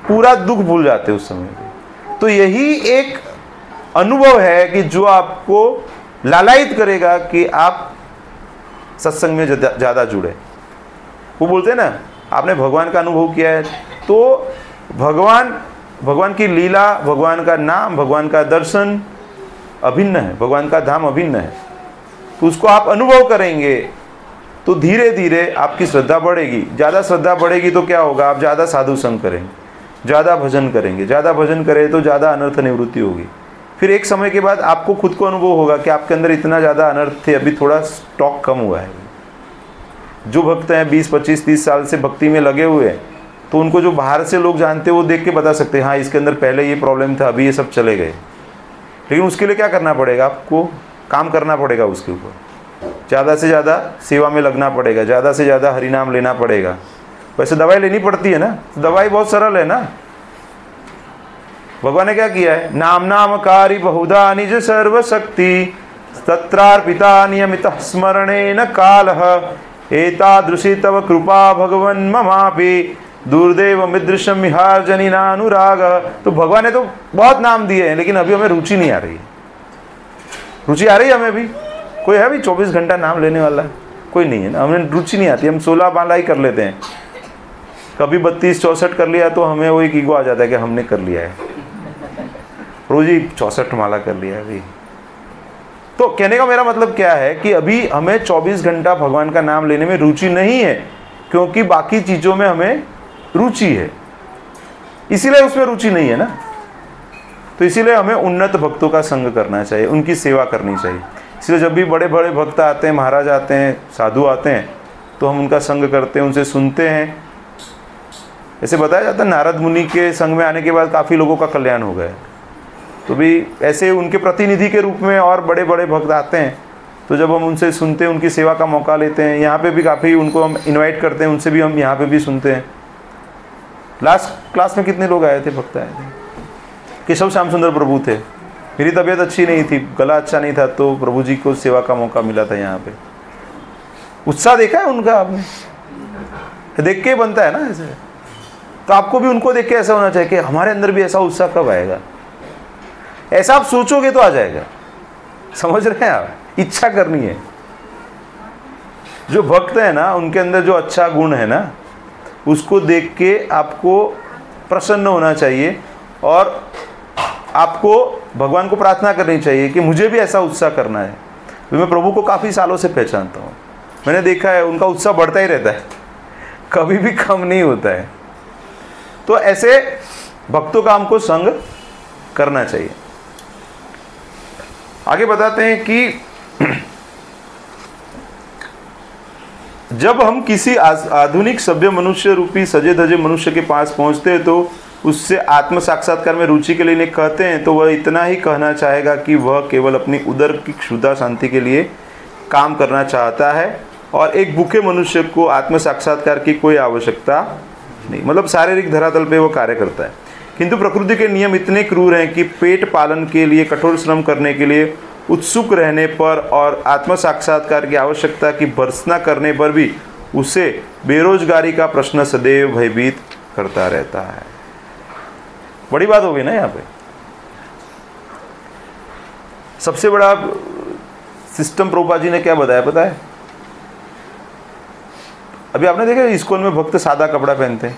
पूरा दुख भूल जाते हैं उस समय पे। तो यही एक अनुभव है कि जो आपको लालायित करेगा कि आप सत्संग में ज़्यादा जुड़े। वो बोलते हैं ना, आपने भगवान का अनुभव किया है, तो भगवान की लीला, भगवान का नाम, भगवान का दर्शन अभिन्न है, भगवान का धाम अभिन्न है। तो उसको आप अनुभव करेंगे तो धीरे धीरे आपकी श्रद्धा बढ़ेगी। ज़्यादा श्रद्धा बढ़ेगी तो क्या होगा? आप ज़्यादा साधु संग करेंगे, ज़्यादा भजन करेंगे। ज़्यादा भजन करें तो ज़्यादा अनर्थ निवृत्ति होगी। फिर एक समय के बाद आपको खुद को अनुभव होगा कि आपके अंदर इतना ज़्यादा अनर्थ थे, अभी थोड़ा स्टॉक कम हुआ है। जो भक्त हैं 20, 25, 30 साल से भक्ति में लगे हुए हैं, तो उनको जो बाहर से लोग जानते हैं वो देख के बता सकते हैं, हाँ इसके अंदर पहले ये प्रॉब्लम था, अभी ये सब चले गए। लेकिन उसके लिए क्या करना पड़ेगा? आपको काम करना पड़ेगा उसके ऊपर। ज़्यादा से ज़्यादा सेवा में लगना पड़ेगा, ज़्यादा से ज़्यादा हरिनाम लेना पड़ेगा। वैसे दवाई लेनी पड़ती है ना, तो दवाई बहुत सरल है ना। भगवान ने क्या किया है? नाम नामकारी बहुधा निज सर्वशक्ति तत्रार्पिता नियमित स्मरणेन कालः एतादृशी तव कृपा भगवन् ममापि दुर्देव मिदृशम मिहार जनिना अनुराग। तो भगवान ने तो बहुत नाम दिए हैं, लेकिन अभी हमें रुचि नहीं आ रही है। रुचि आ रही है हमें अभी? कोई है अभी 24 घंटा नाम लेने वाला? कोई नहीं है ना, हमें रुचि नहीं आती। हम 16 माला ही कर लेते हैं, कभी 32-64 कर लिया तो हमें वो एक ईगो आ जाता है कि हमने कर लिया है, रोज ही 64 माला कर लिया है अभी। तो कहने का मेरा मतलब क्या है कि अभी हमें 24 घंटा भगवान का नाम लेने में रुचि नहीं है, क्योंकि बाकी चीज़ों में हमें रुचि है, इसीलिए उसमें रुचि नहीं है ना। तो इसीलिए हमें उन्नत भक्तों का संग करना चाहिए, उनकी सेवा करनी चाहिए। इसलिए जब भी बड़े बड़े भक्त आते हैं, महाराज आते हैं, साधु आते हैं, तो हम उनका संग करते हैं, उनसे सुनते हैं। ऐसे बताया जाता है नारद मुनि के संग में आने के बाद काफ़ी लोगों का कल्याण हो गया। तो भी ऐसे उनके प्रतिनिधि के रूप में और बड़े बड़े भक्त आते हैं, तो जब हम उनसे सुनते हैं, उनकी सेवा का मौका लेते हैं। यहाँ पे भी काफ़ी उनको हम इनवाइट करते हैं, उनसे भी हम यहाँ पे भी सुनते हैं। लास्ट क्लास में कितने लोग आए थे, भक्त आए थे? केशव श्याम सुंदर प्रभु थे। मेरी तबीयत अच्छी नहीं थी, गला अच्छा नहीं था, तो प्रभु जी को सेवा का मौका मिला था यहाँ पे। उत्साह देखा है उनका आपने? देख के बनता है ना ऐसे। तो आपको भी उनको देख के ऐसा होना चाहिए कि हमारे अंदर भी ऐसा उत्साह कब आएगा। ऐसा आप सोचोगे तो आ जाएगा, समझ रहे हैं आप? इच्छा करनी है। जो भक्त है ना, उनके अंदर जो अच्छा गुण है ना, उसको देख के आपको प्रसन्न होना चाहिए और आपको भगवान को प्रार्थना करनी चाहिए कि मुझे भी ऐसा उत्साह करना है। तो मैं प्रभु को काफ़ी सालों से पहचानता हूँ, मैंने देखा है उनका उत्साह बढ़ता ही रहता है, कभी भी कम नहीं होता है। तो ऐसे भक्तों का हमको संग करना चाहिए। आगे बताते हैं कि जब हम किसी आधुनिक सभ्य मनुष्य रूपी सजे धजे मनुष्य के पास पहुंचते हैं, तो उससे आत्म साक्षात्कार में रुचि के लिए कहते हैं, तो वह इतना ही कहना चाहेगा कि वह केवल अपनी उदर की क्षुधा शांति के लिए काम करना चाहता है और एक भूखे मनुष्य को आत्म साक्षात्कार की कोई आवश्यकता नहीं। मतलब शारीरिक धरातल पे वो कार्य करता है। किंतु प्रकृति के नियम इतने क्रूर हैं कि पेट पालन के लिए कठोर श्रम करने के लिए उत्सुक रहने पर और आत्म साक्षात्कार की आवश्यकता की भर्त्सना करने पर भी उसे बेरोजगारी का प्रश्न सदैव भयभीत करता रहता है। बड़ी बात हो गई ना यहाँ पे। सबसे बड़ा सिस्टम प्रभुपाद जी ने क्या बताया पता है? अभी आपने देखा इस्कॉन में भक्त सादा कपड़ा पहनते हैं,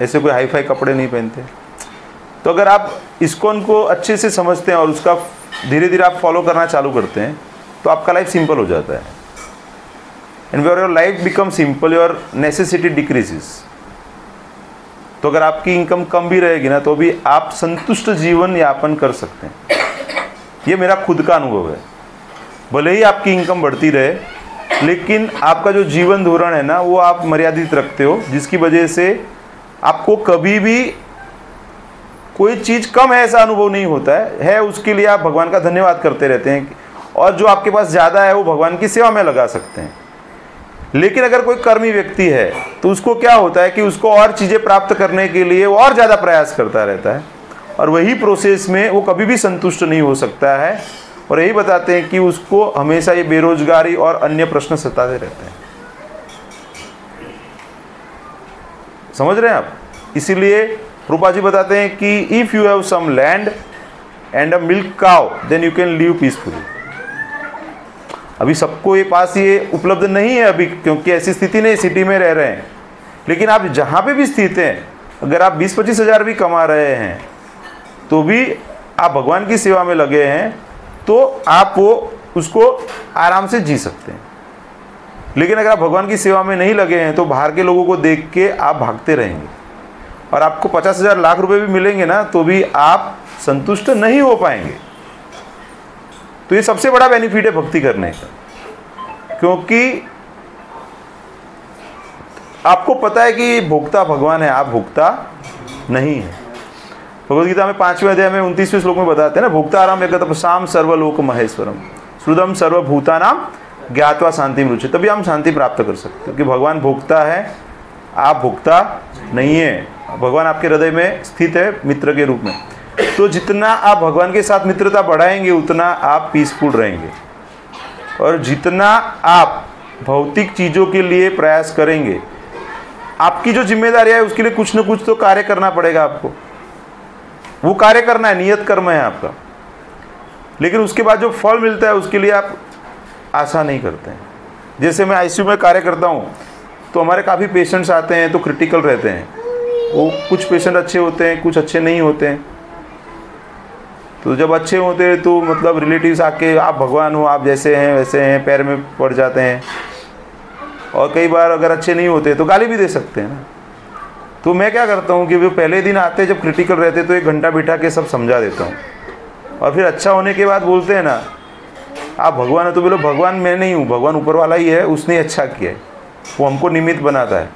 ऐसे कोई हाई फाई कपड़े नहीं पहनते। तो अगर आप इस्कॉन को अच्छे से समझते हैं और उसका धीरे धीरे आप फॉलो करना चालू करते हैं, तो आपका लाइफ सिंपल हो जाता है। And where your life become simple, your necessity decreases. तो अगर आपकी इनकम कम भी रहेगी ना, तो भी आप संतुष्ट जीवन यापन कर सकते हैं। ये मेरा खुद का अनुभव है। भले ही आपकी इनकम बढ़ती रहे, लेकिन आपका जो जीवन धोरण है ना, वो आप मर्यादित रखते हो, जिसकी वजह से आपको कभी भी कोई चीज़ कम है ऐसा अनुभव नहीं होता है। उसके लिए आप भगवान का धन्यवाद करते रहते हैं, और जो आपके पास ज़्यादा है वो भगवान की सेवा में लगा सकते हैं। लेकिन अगर कोई कर्मी व्यक्ति है, तो उसको क्या होता है कि उसको और चीज़ें प्राप्त करने के लिए वो और ज़्यादा प्रयास करता रहता है, और वही प्रोसेस में वो कभी भी संतुष्ट नहीं हो सकता है। और यही बताते हैं कि उसको हमेशा ये बेरोजगारी और अन्य प्रश्न सताते रहते हैं। समझ रहे हैं आप? इसीलिए प्रभुपाद जी बताते हैं कि if you have some land and a milk cow, then you can live peacefully. अभी सबको ये पास ये उपलब्ध नहीं है अभी, क्योंकि ऐसी स्थिति नहीं, सिटी में रह रहे हैं। लेकिन आप जहाँ पे भी स्थित हैं, अगर आप 20-25 हज़ार भी कमा रहे हैं, तो भी आप भगवान की सेवा में लगे हैं, तो आप वो उसको आराम से जी सकते हैं। लेकिन अगर आप भगवान की सेवा में नहीं लगे हैं, तो बाहर के लोगों को देख के आप भागते रहेंगे, और आपको 50,000 लाख रुपए भी मिलेंगे ना, तो भी आप संतुष्ट नहीं हो पाएंगे। तो ये सबसे बड़ा बेनिफिट है भक्ति करने का, क्योंकि आपको पता है कि भोक्ता भगवान है, आप भोक्ता नहीं है। भगवद गीता में 5वें अध्याय में 29वें श्लोक में बताते हैं ना, भोक्ताराम एकतपसाम सर्वलोक महेश्वरम श्रुतम सर्वभूतानाम ज्ञात्वा शांति रुचि। तभी हम शांति प्राप्त कर सकते हैं, क्योंकि भगवान भोक्ता है, आप भोक्ता नहीं है। भगवान आपके हृदय में स्थित है मित्र के रूप में। तो जितना आप भगवान के साथ मित्रता बढ़ाएंगे, उतना आप पीसफुल रहेंगे, और जितना आप भौतिक चीज़ों के लिए प्रयास करेंगे, आपकी जो जिम्मेदारी है उसके लिए कुछ न कुछ तो कार्य करना पड़ेगा आपको, वो कार्य करना है, नियत कर्म है आपका। लेकिन उसके बाद जो फल मिलता है उसके लिए आप आशा नहीं करते हैं। जैसे मैं आईसीयू में कार्य करता हूँ तो हमारे काफ़ी पेशेंट्स आते हैं तो क्रिटिकल रहते हैं, वो कुछ पेशेंट अच्छे होते हैं, कुछ अच्छे नहीं होते हैं। तो जब अच्छे होते हैं तो मतलब रिलेटिव्स आके आप भगवान हो, आप जैसे हैं वैसे हैं, पैर में पड़ जाते हैं। और कई बार अगर अच्छे नहीं होते तो गाली भी दे सकते हैं ना। तो मैं क्या करता हूँ कि वो पहले दिन आते जब क्रिटिकल रहते तो 1 घंटा बिठा के सब समझा देता हूँ, और फिर अच्छा होने के बाद बोलते हैं ना आप भगवान हो, तो बोलो भगवान मैं नहीं हूँ, भगवान ऊपर वाला ही है, उसने अच्छा किया है, वो हमको निमित्त बनाता है।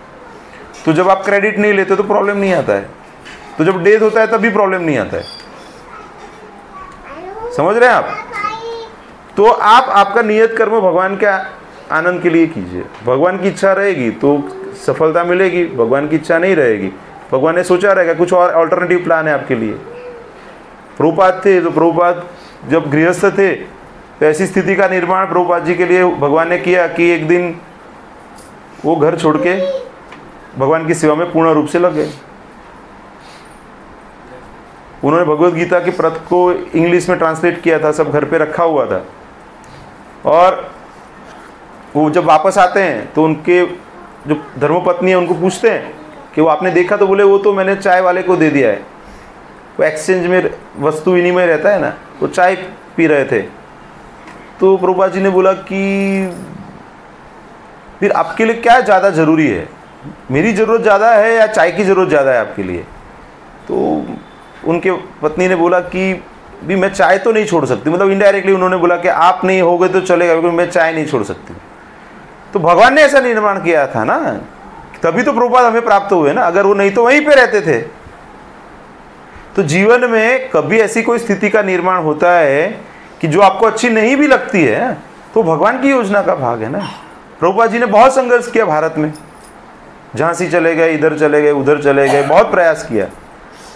तो जब आप क्रेडिट नहीं लेते तो प्रॉब्लम नहीं आता है, तो जब डेथ होता है तब भी प्रॉब्लम नहीं आता है। समझ रहे हैं आप? तो आप आपका नियत कर्म भगवान के आनंद के लिए कीजिए। भगवान की इच्छा रहेगी तो सफलता मिलेगी, भगवान की इच्छा नहीं रहेगी, भगवान ने सोचा रहेगा कुछ और अल्टरनेटिव प्लान है आपके लिए। प्रभुपाद थे तो प्रभुपाद जब गृहस्थ थे तो ऐसी स्थिति का निर्माण प्रभुपाद जी के लिए भगवान ने किया कि एक दिन वो घर छोड़ के भगवान की सेवा में पूर्ण रूप से लग गए। उन्होंने भगवत गीता की प्रत को इंग्लिश में ट्रांसलेट किया था, सब घर पे रखा हुआ था। और वो जब वापस आते हैं तो उनके जो धर्मपत्नी है उनको पूछते हैं कि वो आपने देखा, तो बोले वो तो मैंने चाय वाले को दे दिया है। वो एक्सचेंज में वस्तु विनिमय रहता है ना, वो चाय पी रहे थे। तो प्रभुपाद जी ने बोला कि फिर आपके लिए क्या ज़्यादा ज़रूरी है, मेरी ज़रूरत ज़्यादा है या चाय की ज़रूरत ज़्यादा है आपके लिए? तो उनके पत्नी ने बोला कि भी मैं चाय तो नहीं छोड़ सकती, मतलब इनडायरेक्टली उन्होंने बोला कि आप नहीं होगे तो चलेगा, क्योंकि मैं चाय नहीं छोड़ सकती। तो भगवान ने ऐसा निर्माण किया था ना, तभी तो प्रभुपाद हमें प्राप्त हुए ना, अगर वो नहीं तो वहीं पे रहते थे। तो जीवन में कभी ऐसी कोई स्थिति का निर्माण होता है कि जो आपको अच्छी नहीं भी लगती है, तो भगवान की योजना का भाग है ना। प्रभुपाद जी ने बहुत संघर्ष किया भारत में, झांसी चले गए, इधर चले गए, उधर चले गए, बहुत प्रयास किया,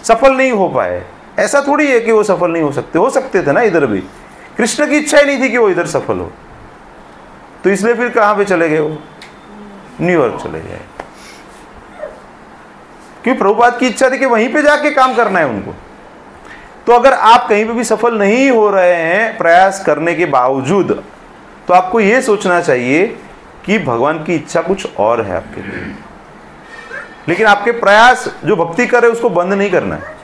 सफल नहीं हो पाए। ऐसा थोड़ी है कि वो सफल नहीं हो सकते थे ना इधर भी। कृष्ण की इच्छा ही नहीं थी कि वो इधर सफल हो, तो इसलिए फिर कहाँ पे चले गए? वो न्यूयॉर्क चले गए, क्योंकि प्रभुपाद की इच्छा थी कि वहीं पे जाके काम करना है उनको। तो अगर आप कहीं पे भी सफल नहीं हो रहे हैं प्रयास करने के बावजूद, तो आपको ये सोचना चाहिए कि भगवान की इच्छा कुछ और है आपके लिए। लेकिन आपके प्रयास जो भक्ति कर रहे हैं उसको बंद नहीं करना है।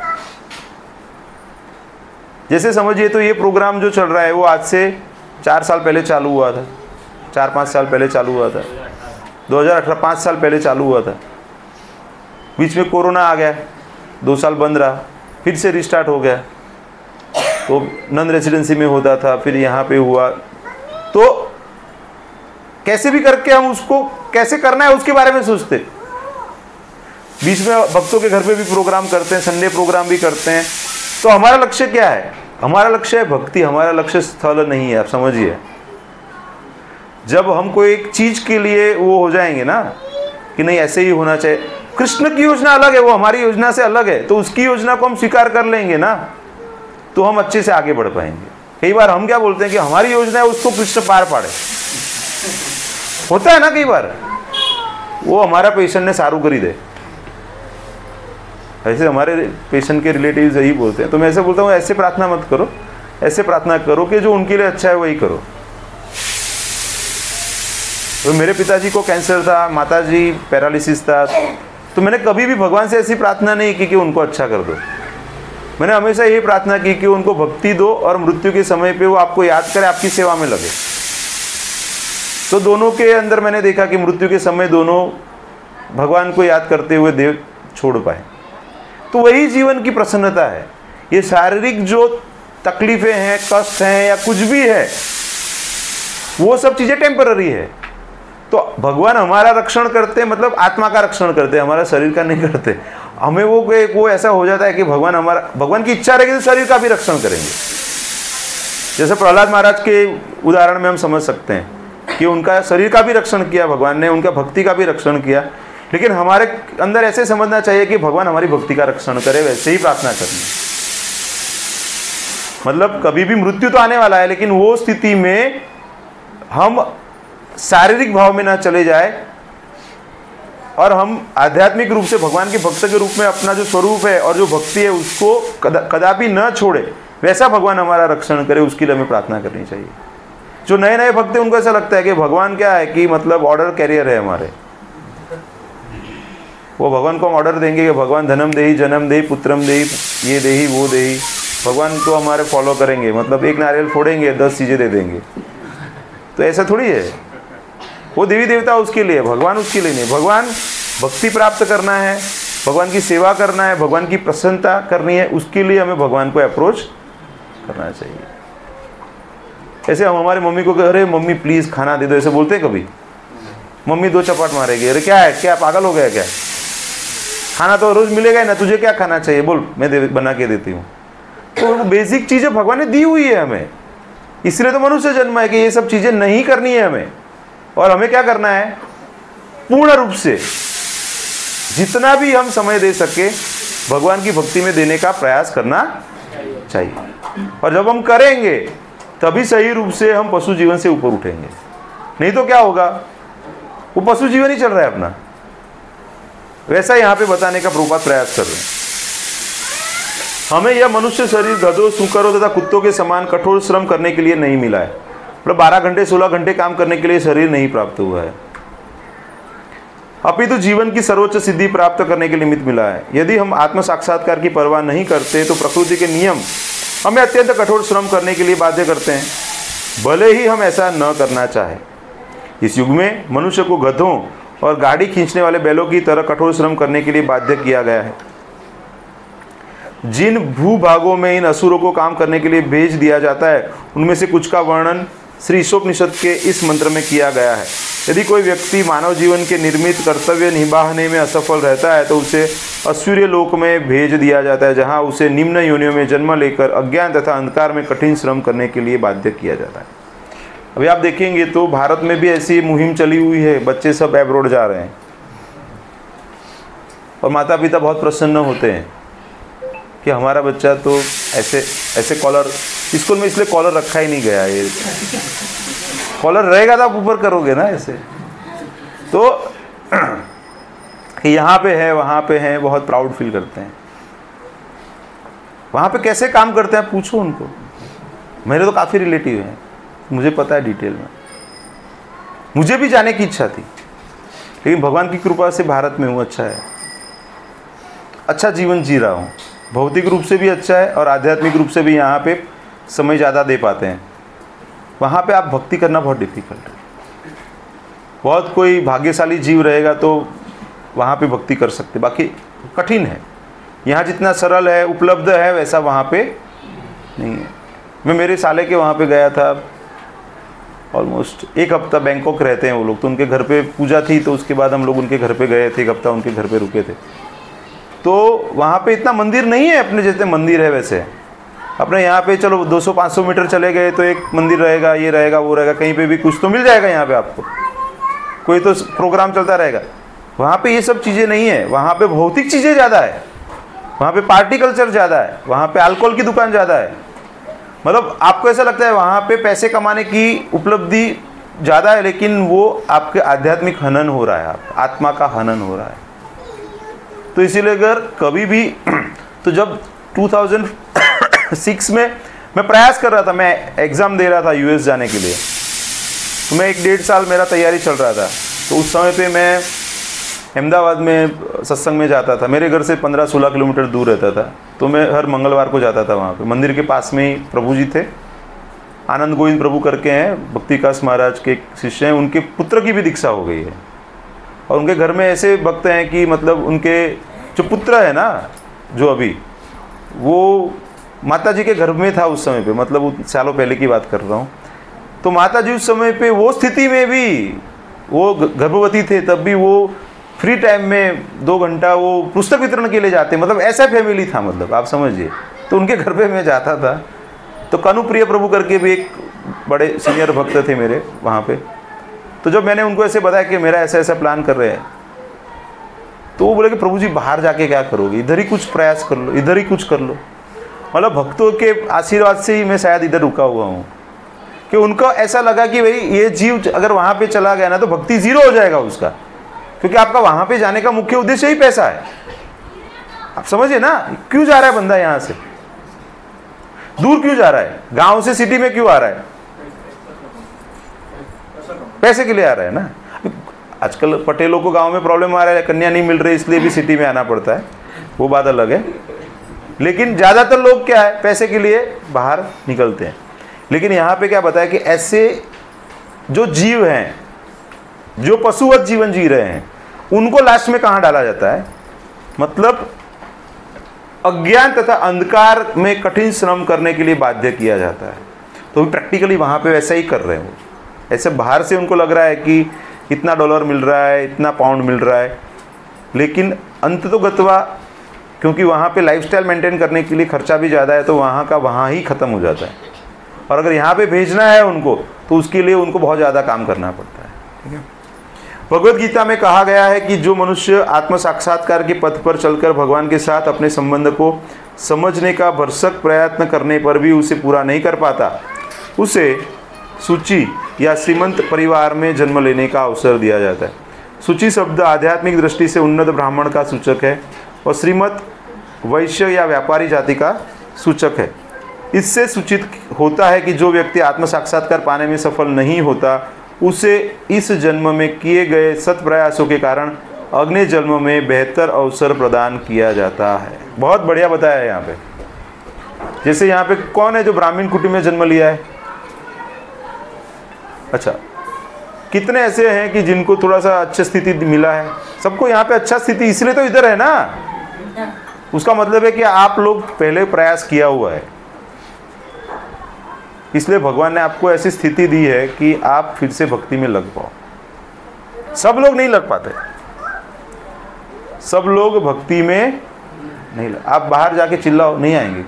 जैसे समझिए तो ये प्रोग्राम जो चल रहा है वो आज से 4 साल पहले चालू हुआ था, 4-5 साल पहले चालू हुआ था, 2018 5 साल पहले चालू हुआ था। बीच में कोरोना आ गया, 2 साल बंद रहा, फिर से रिस्टार्ट हो गया। तो नन रेसिडेंसी में होता था, फिर यहाँ पे हुआ। तो कैसे भी करके हम उसको कैसे करना है उसके बारे में सोचते। बीच में भक्तों के घर पे भी प्रोग्राम करते हैं, संडे प्रोग्राम भी करते हैं। तो हमारा लक्ष्य क्या है? हमारा लक्ष्य है भक्ति, हमारा लक्ष्य स्थल नहीं है। आप समझिए, जब हम कोई एक चीज के लिए वो हो जाएंगे ना कि नहीं ऐसे ही होना चाहिए, कृष्ण की योजना अलग है, वो हमारी योजना से अलग है, तो उसकी योजना को हम स्वीकार कर लेंगे ना, तो हम अच्छे से आगे बढ़ पाएंगे। कई बार हम क्या बोलते हैं कि हमारी योजना है, उसको कृष्ण पार पाड़े। होता है ना कई बार, वो हमारा पेशेंट ने सारू करी दे। ऐसे हमारे पेशेंट के रिलेटिव्स यही बोलते हैं। तो मैं ऐसे बोलता हूँ ऐसे प्रार्थना मत करो, ऐसे प्रार्थना करो कि जो उनके लिए अच्छा है वही करो। तो मेरे पिताजी को कैंसर था, माताजी पैरालिसिस था, तो मैंने कभी भी भगवान से ऐसी प्रार्थना नहीं की कि उनको अच्छा कर दो। मैंने हमेशा यही प्रार्थना की कि उनको भक्ति दो और मृत्यु के समय पे वो आपको याद करे, आपकी सेवा में लगे। तो दोनों के अंदर मैंने देखा कि मृत्यु के समय दोनों भगवान को याद करते हुए देव छोड़ पाए। तो वही जीवन की प्रसन्नता है। ये शारीरिक जो तकलीफें हैं, कष्ट हैं या कुछ भी है, वो सब चीज़ें टेम्पररी है। तो भगवान हमारा रक्षण करते हैं, मतलब आत्मा का रक्षण करते हैं, हमारा शरीर का नहीं करते। हमें वो ऐसा हो जाता है कि भगवान की इच्छा रहेगी तो शरीर का भी रक्षण करेंगे। जैसे प्रहलाद महाराज के उदाहरण में हम समझ सकते हैं कि उनका शरीर का भी रक्षण किया भगवान ने, उनका भक्ति का भी रक्षण किया। लेकिन हमारे अंदर ऐसे समझना चाहिए कि भगवान हमारी भक्ति का रक्षण करे, वैसे ही प्रार्थना करनी। मतलब कभी भी मृत्यु तो आने वाला है, लेकिन वो स्थिति में हम शारीरिक भाव में ना चले जाए, और हम आध्यात्मिक रूप से भगवान के भक्त के रूप में अपना जो स्वरूप है और जो भक्ति है उसको कदापि न छोड़े, वैसा भगवान हमारा रक्षण करे, उसके लिए हमें प्रार्थना करनी चाहिए। जो नए नए भक्त हैं उनको ऐसा लगता है कि भगवान क्या है कि मतलब ऑर्डर कैरियर है हमारे, वो भगवान को हम ऑर्डर देंगे कि भगवान धनम देही जन्म देही पुत्रम देही ये देही वो देही, भगवान तो हमारे फॉलो करेंगे, मतलब एक नारियल फोड़ेंगे 10 चीज़ें दे देंगे। तो ऐसा थोड़ी है, वो देवी देवता उसके लिए, भगवान उसके लिए नहीं। भगवान भक्ति प्राप्त करना है, भगवान की सेवा करना है, भगवान की प्रसन्नता करनी है, उसके लिए हमें भगवान को अप्रोच करना चाहिए। ऐसे हम हमारी मम्मी को कह, अरे मम्मी प्लीज़ खाना दे दो, ऐसे बोलते हैं कभी? मम्मी 2 चपाट मारेगी, अरे क्या है, क्या पागल हो गया क्या, खाना तो रोज मिलेगा ही ना, तुझे क्या खाना चाहिए, बोल मैं बना के देती हूँ। तो बेसिक चीज़ें भगवान ने दी हुई है हमें, इसलिए तो मनुष्य जन्म है कि ये सब चीज़ें नहीं करनी है हमें। और हमें क्या करना है, पूर्ण रूप से जितना भी हम समय दे सके भगवान की भक्ति में देने का प्रयास करना चाहिए। और जब हम करेंगे तभी सही रूप से हम पशु जीवन से ऊपर उठेंगे, नहीं तो क्या होगा, वो पशु जीवन ही चल रहा है अपना। वैसा यहाँ पे बताने का प्रभुपाद प्रयास कर रहे हैं। हमें यह मनुष्य शरीर गधों, सूकरों तथा कुत्तों के समान कठोर श्रम करने के लिए नहीं मिला है, मतलब 12 घंटे 16 घंटे काम करने के लिए शरीर नहीं प्राप्त हुआ है, अपितु जीवन की सर्वोच्च सिद्धि प्राप्त करने के निमित्त मिला है। यदि हम आत्म साक्षात्कार की परवाह नहीं करते तो प्रकृति के नियम हमें अत्यंत कठोर श्रम करने के लिए बाध्य करते हैं, भले ही हम ऐसा न करना चाहें। इस युग में मनुष्य को गधों और गाड़ी खींचने वाले बैलों की तरह कठोर श्रम करने के लिए बाध्य किया गया है। जिन भूभागों में इन असुरों को काम करने के लिए भेज दिया जाता है उनमें से कुछ का वर्णन श्री ईशोपनिषद के इस मंत्र में किया गया है। यदि कोई व्यक्ति मानव जीवन के निर्मित कर्तव्य निभाने में असफल रहता है तो उसे असुरीय लोक में भेज दिया जाता है, जहां उसे निम्न योनियों में जन्म लेकर अज्ञान तथा अंधकार में कठिन श्रम करने के लिए बाध्य किया जाता है। अभी आप देखेंगे तो भारत में भी ऐसी मुहिम चली हुई है, बच्चे सब एब्रोड जा रहे हैं और माता पिता बहुत प्रसन्न होते हैं कि हमारा बच्चा तो ऐसे कॉलर, स्कूल में इसलिए कॉलर रखा ही नहीं गया, ये कॉलर रहेगा तो आप ऊपर करोगे ना ऐसे। तो यहाँ पे है वहाँ पे है, बहुत प्राउड फील करते हैं। वहाँ पे कैसे काम करते हैं पूछो उनको, मेरे तो काफ़ी रिलेटिव हैं, मुझे पता है डिटेल में, मुझे भी जाने की इच्छा थी, लेकिन भगवान की कृपा से भारत में हूँ, अच्छा है, अच्छा जीवन जी रहा हूँ, भौतिक रूप से भी अच्छा है और आध्यात्मिक रूप से भी यहाँ पे समय ज़्यादा दे पाते हैं। वहाँ पे आप भक्ति करना बहुत डिफिकल्ट है, बहुत कोई भाग्यशाली जीव रहेगा तो वहाँ पे भक्ति कर सकते, बाकी कठिन है। यहाँ जितना सरल है उपलब्ध है वैसा वहाँ पे नहीं है। मैं मेरे साले के वहाँ पे गया था, ऑलमोस्ट 1 हफ्ता, बैंकॉक रहते हैं वो लोग, तो उनके घर पे पूजा थी, तो उसके बाद हम लोग उनके घर पे गए थे, 1 हफ्ता उनके घर पे रुके थे। तो वहाँ पे इतना मंदिर नहीं है अपने जैसे मंदिर है वैसे, अपने यहाँ पे चलो 200-500 मीटर चले गए तो एक मंदिर रहेगा, ये रहेगा वो रहेगा, कहीं पे भी कुछ तो मिल जाएगा, यहाँ पे आपको कोई तो प्रोग्राम चलता रहेगा। वहाँ पे ये सब चीज़ें नहीं है, वहाँ पे भौतिक चीज़ें ज़्यादा है, वहाँ पे पार्टी कल्चर ज़्यादा है, वहाँ पे अल्कोहल की दुकान ज़्यादा है, मतलब आपको ऐसा लगता है वहाँ पे पैसे कमाने की उपलब्धि ज़्यादा है, लेकिन वो आपके आध्यात्मिक हनन हो रहा है, आप आत्मा का हनन हो रहा है। तो इसीलिए अगर कभी भी तो जब 2006 में मैं प्रयास कर रहा था, मैं एग्ज़ाम दे रहा था यूएस जाने के लिए, तो मैं 1-1.5 साल मेरा तैयारी चल रहा था। तो उस समय पे मैं अहमदाबाद में सत्संग में जाता था, मेरे घर से 15-16 किलोमीटर दूर रहता था, तो मैं हर मंगलवार को जाता था वहाँ पे। मंदिर के पास में ही प्रभु जी थे, आनंद गोविंद प्रभु करके हैं, भक्ति विकास महाराज के शिष्य हैं, उनके पुत्र की भी दीक्षा हो गई है। और उनके घर में ऐसे भक्त हैं कि मतलब उनके जो पुत्र है ना, जो अभी वो माता जी के घर में था उस समय पे, मतलब वो सालों पहले की बात कर रहा हूँ। तो माता जी उस समय पे वो स्थिति में भी वो गर्भवती थे, तब भी वो फ्री टाइम में 2 घंटा वो पुस्तक वितरण के लिए जाते, मतलब ऐसा फैमिली था, मतलब आप समझिए। तो उनके घर पे मैं जाता था। तो कनुप्रिय प्रभु करके भी एक बड़े सीनियर भक्त थे मेरे वहाँ पे। तो जब मैंने उनको ऐसे बताया कि मेरा ऐसा ऐसा प्लान कर रहे हैं, तो वो बोले कि प्रभु जी बाहर जाके क्या करोगे, इधर ही कुछ प्रयास कर लो, इधर ही कुछ कर लो। मतलब भक्तों के आशीर्वाद से ही मैं शायद इधर रुका हुआ हूँ, कि उनको ऐसा लगा कि भाई ये जीव अगर वहाँ पे चला गया ना तो भक्ति ज़ीरो हो जाएगा उसका, क्योंकि आपका वहां पे जाने का मुख्य उद्देश्य ही पैसा है। आप समझिए ना, क्यों जा रहा है बंदा यहां से, दूर क्यों जा रहा है, गांव से सिटी में क्यों आ रहा है, पैसे के लिए आ रहा है ना। आजकल पटेलों को गांव में प्रॉब्लम आ रहा है, कन्या नहीं मिल रही इसलिए भी सिटी में आना पड़ता है, वो बात अलग है। लेकिन ज्यादातर लोग क्या है, पैसे के लिए बाहर निकलते हैं। लेकिन यहाँ पे क्या बताया कि ऐसे जो जीव हैं, जो पशुवत जीवन जी रहे हैं, उनको लास्ट में कहाँ डाला जाता है, मतलब अज्ञान तथा अंधकार में कठिन श्रम करने के लिए बाध्य किया जाता है। तो प्रैक्टिकली वहाँ पे वैसा ही कर रहे हैं वो। ऐसे बाहर से उनको लग रहा है कि इतना डॉलर मिल रहा है, इतना पाउंड मिल रहा है, लेकिन अंततोगत्वा क्योंकि वहाँ पे लाइफस्टाइल मेंटेन करने के लिए खर्चा भी ज़्यादा है, तो वहाँ का वहाँ ही ख़त्म हो जाता है। और अगर यहाँ पे भेजना है उनको, तो उसके लिए उनको बहुत ज़्यादा काम करना पड़ता है। ठीक है, भगवद गीता में कहा गया है कि जो मनुष्य आत्म साक्षात्कार के पथ पर चलकर भगवान के साथ अपने संबंध को समझने का भरसक प्रयत्न करने पर भी उसे पूरा नहीं कर पाता, उसे सूची या श्रीमंत परिवार में जन्म लेने का अवसर दिया जाता है। सूची शब्द आध्यात्मिक दृष्टि से उन्नत ब्राह्मण का सूचक है और श्रीमत वैश्य या व्यापारी जाति का सूचक है। इससे सूचित होता है कि जो व्यक्ति आत्म साक्षात्कार पाने में सफल नहीं होता, उसे इस जन्म में किए गए सत प्रयासों के कारण अगले जन्म में बेहतर अवसर प्रदान किया जाता है। बहुत बढ़िया बताया है यहाँ पे। जैसे यहाँ पे कौन है जो ब्राह्मण कुटुंब में जन्म लिया है? अच्छा, कितने ऐसे हैं कि जिनको थोड़ा सा अच्छी स्थिति मिला है? सबको यहाँ पे अच्छा स्थिति इसलिए तो इधर है ना। उसका मतलब है कि आप लोग पहले प्रयास किया हुआ है, इसलिए भगवान ने आपको ऐसी स्थिति दी है कि आप फिर से भक्ति में लग पाओ। सब लोग नहीं लग पाते, सब लोग भक्ति में नहीं लग। आप बाहर जाके चिल्लाओ, नहीं आएंगे।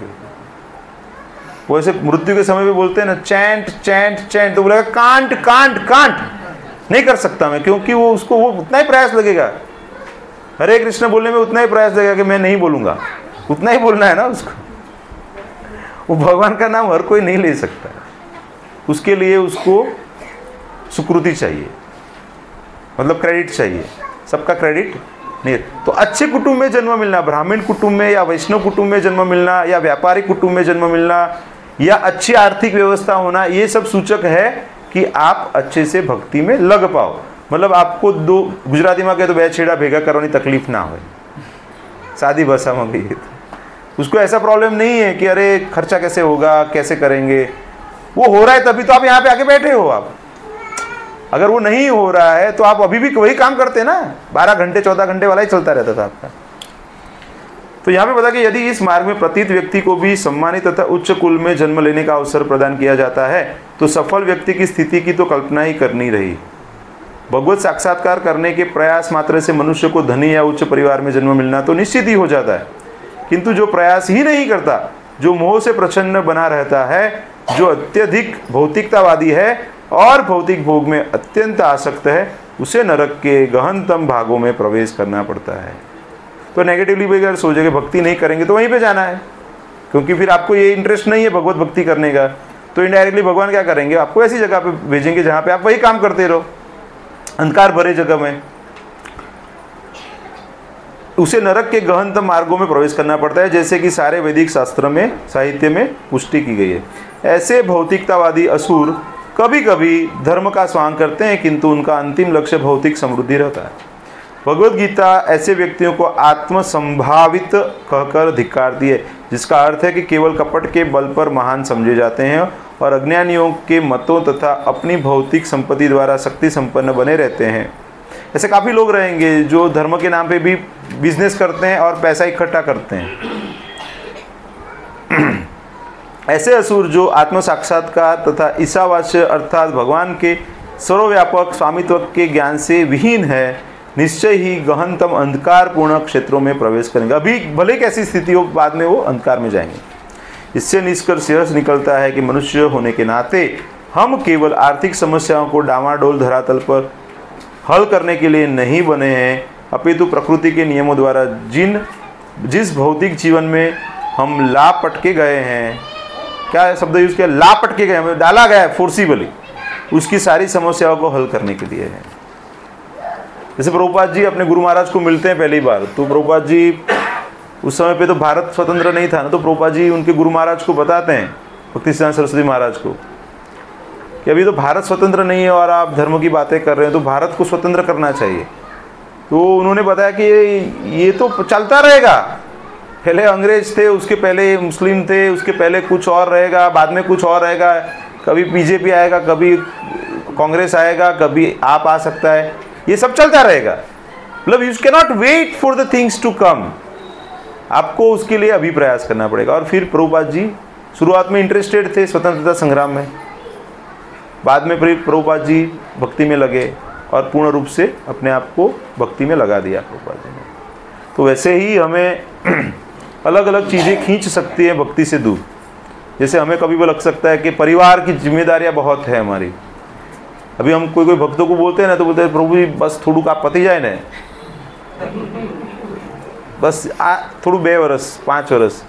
वो ऐसे मृत्यु के समय भी बोलते हैं ना, चैंट चैंट चैंट, तो बोलेगा कांट कांट कांट, नहीं कर सकता मैं, क्योंकि वो उसको वो उतना ही प्रयास लगेगा। हरे कृष्ण बोलने में उतना ही प्रयास लगेगा कि मैं नहीं बोलूंगा, उतना ही बोलना है ना उसको। वो भगवान का नाम हर कोई नहीं ले सकता, उसके लिए उसको स्वीकृति चाहिए, मतलब क्रेडिट चाहिए। सबका क्रेडिट नहीं। तो अच्छे कुटुंब में जन्म मिलना, ब्राह्मण कुटुंब में या वैष्णव कुटुंब में जन्म मिलना या व्यापारी कुटुंब में जन्म मिलना या अच्छी आर्थिक व्यवस्था होना, ये सब सूचक है कि आप अच्छे से भक्ति में लग पाओ। मतलब आपको दो गुजराती में कहे तो बे छेड़ा भेगा करवानी तकलीफ ना हो, सादी भाषा में भी। उसको ऐसा प्रॉब्लम नहीं है कि अरे खर्चा कैसे होगा, कैसे करेंगे। वो हो रहा है तभी तो आप यहाँ पे आके बैठे हो। आप अगर वो नहीं हो रहा है तो आप अभी भी वही काम करते ना, 12 घंटे 14 घंटे वाला ही चलता रहता था आपका। तो यहाँ पे बता कि यदि इस मार्ग में प्रतीत व्यक्ति को भी सम्मानित तथा उच्च कुल में जन्म लेने का अवसर प्रदान किया जाता है, तो सफल व्यक्ति की स्थिति की तो कल्पना ही करनी रही। भगवत साक्षात्कार करने के प्रयास मात्र से मनुष्य को धनी या उच्च परिवार में जन्म मिलना तो निश्चित ही हो जाता है, किंतु जो प्रयास ही नहीं करता, जो मोह से प्रच्छन्न बना रहता है, जो अत्यधिक भौतिकतावादी है और भौतिक भोग में अत्यंत आसक्त है, उसे नरक के गहनतम भागों में प्रवेश करना पड़ता है। तो नेगेटिवली भी अगर सोचेंगे भक्ति नहीं करेंगे तो वहीं पे जाना है, क्योंकि फिर आपको ये इंटरेस्ट नहीं है भगवत भक्ति करने का, तो इनडायरेक्टली भगवान क्या करेंगे, आपको ऐसी जगह पे भेजेंगे जहाँ पे आप वही काम करते रहो, अंधकार भरे जगह में। उसे नरक के गहनतम मार्गों में प्रवेश करना पड़ता है, जैसे कि सारे वैदिक शास्त्र में साहित्य में पुष्टि की गई है। ऐसे भौतिकतावादी असुर कभी कभी धर्म का स्वांग करते हैं, किंतु उनका अंतिम लक्ष्य भौतिक समृद्धि रहता है। भगवद गीता ऐसे व्यक्तियों को आत्मसंभावित कहकर धिक्कारती है, जिसका अर्थ है कि केवल कपट के बल पर महान समझे जाते हैं और अज्ञानियों के मतों तथा अपनी भौतिक संपत्ति द्वारा शक्ति संपन्न बने रहते हैं। ऐसे काफ़ी लोग रहेंगे जो धर्म के नाम पे भी बिजनेस करते हैं और पैसा इकट्ठा करते हैं। ऐसे असुर जो आत्म साक्षात्कार तथा ईशावास्य अर्थात भगवान के सर्वव्यापक स्वामित्व के ज्ञान से विहीन है, निश्चय ही गहनतम अंधकारपूर्ण क्षेत्रों में प्रवेश करेंगे। अभी भले कैसी स्थिति हो, बाद में वो अंधकार में जाएंगे। इससे निष्कर्ष यह निकलता है कि मनुष्य होने के नाते हम केवल आर्थिक समस्याओं को डामाडोल धरातल पर हल करने के लिए नहीं बने हैं, अपितु प्रकृति के नियमों द्वारा जिस भौतिक जीवन में हम लापट के गए हैं, क्या शब्द यूज किया, लापट के गए, हमें डाला गया है फोर्सिबली, उसकी सारी समस्याओं को हल करने के लिए है। जैसे प्रभुपाद जी अपने गुरु महाराज को मिलते हैं पहली बार, तो प्रभुपाद जी उस समय पे तो भारत स्वतंत्र नहीं था ना, तो प्रभुपाद जी उनके गुरु महाराज को बताते हैं, भक्ति सिद्धांत सरस्वती महाराज को, कि अभी तो भारत स्वतंत्र नहीं है और आप धर्म की बातें कर रहे हैं, तो भारत को स्वतंत्र करना चाहिए। तो उन्होंने बताया कि ये तो चलता रहेगा, पहले अंग्रेज थे, उसके पहले मुस्लिम थे, उसके पहले कुछ और रहेगा, बाद में कुछ और रहेगा, कभी बीजेपी आएगा, कभी कांग्रेस आएगा, कभी आप आ सकता है, ये सब चलता रहेगा। मतलब you can not wait for the things to come, आपको उसके लिए अभी प्रयास करना पड़ेगा। और फिर प्रभुपाद जी शुरुआत में इंटरेस्टेड थे स्वतंत्रता संग्राम में, बाद में प्रभुपाद जी भक्ति में लगे और पूर्ण रूप से अपने आप को भक्ति में लगा दिया प्रभुपाद जी ने। तो वैसे ही हमें अलग अलग चीज़ें खींच सकती हैं भक्ति से दूर। जैसे हमें कभी भी लग सकता है कि परिवार की जिम्मेदारियां बहुत है हमारी। अभी हम कोई भक्तों को बोलते हैं ना, तो बोलते हैं प्रभु जी बस थोड़ू आप पति जाए ना, बस थोड़ू 2 वर्ष 5 वर्ष,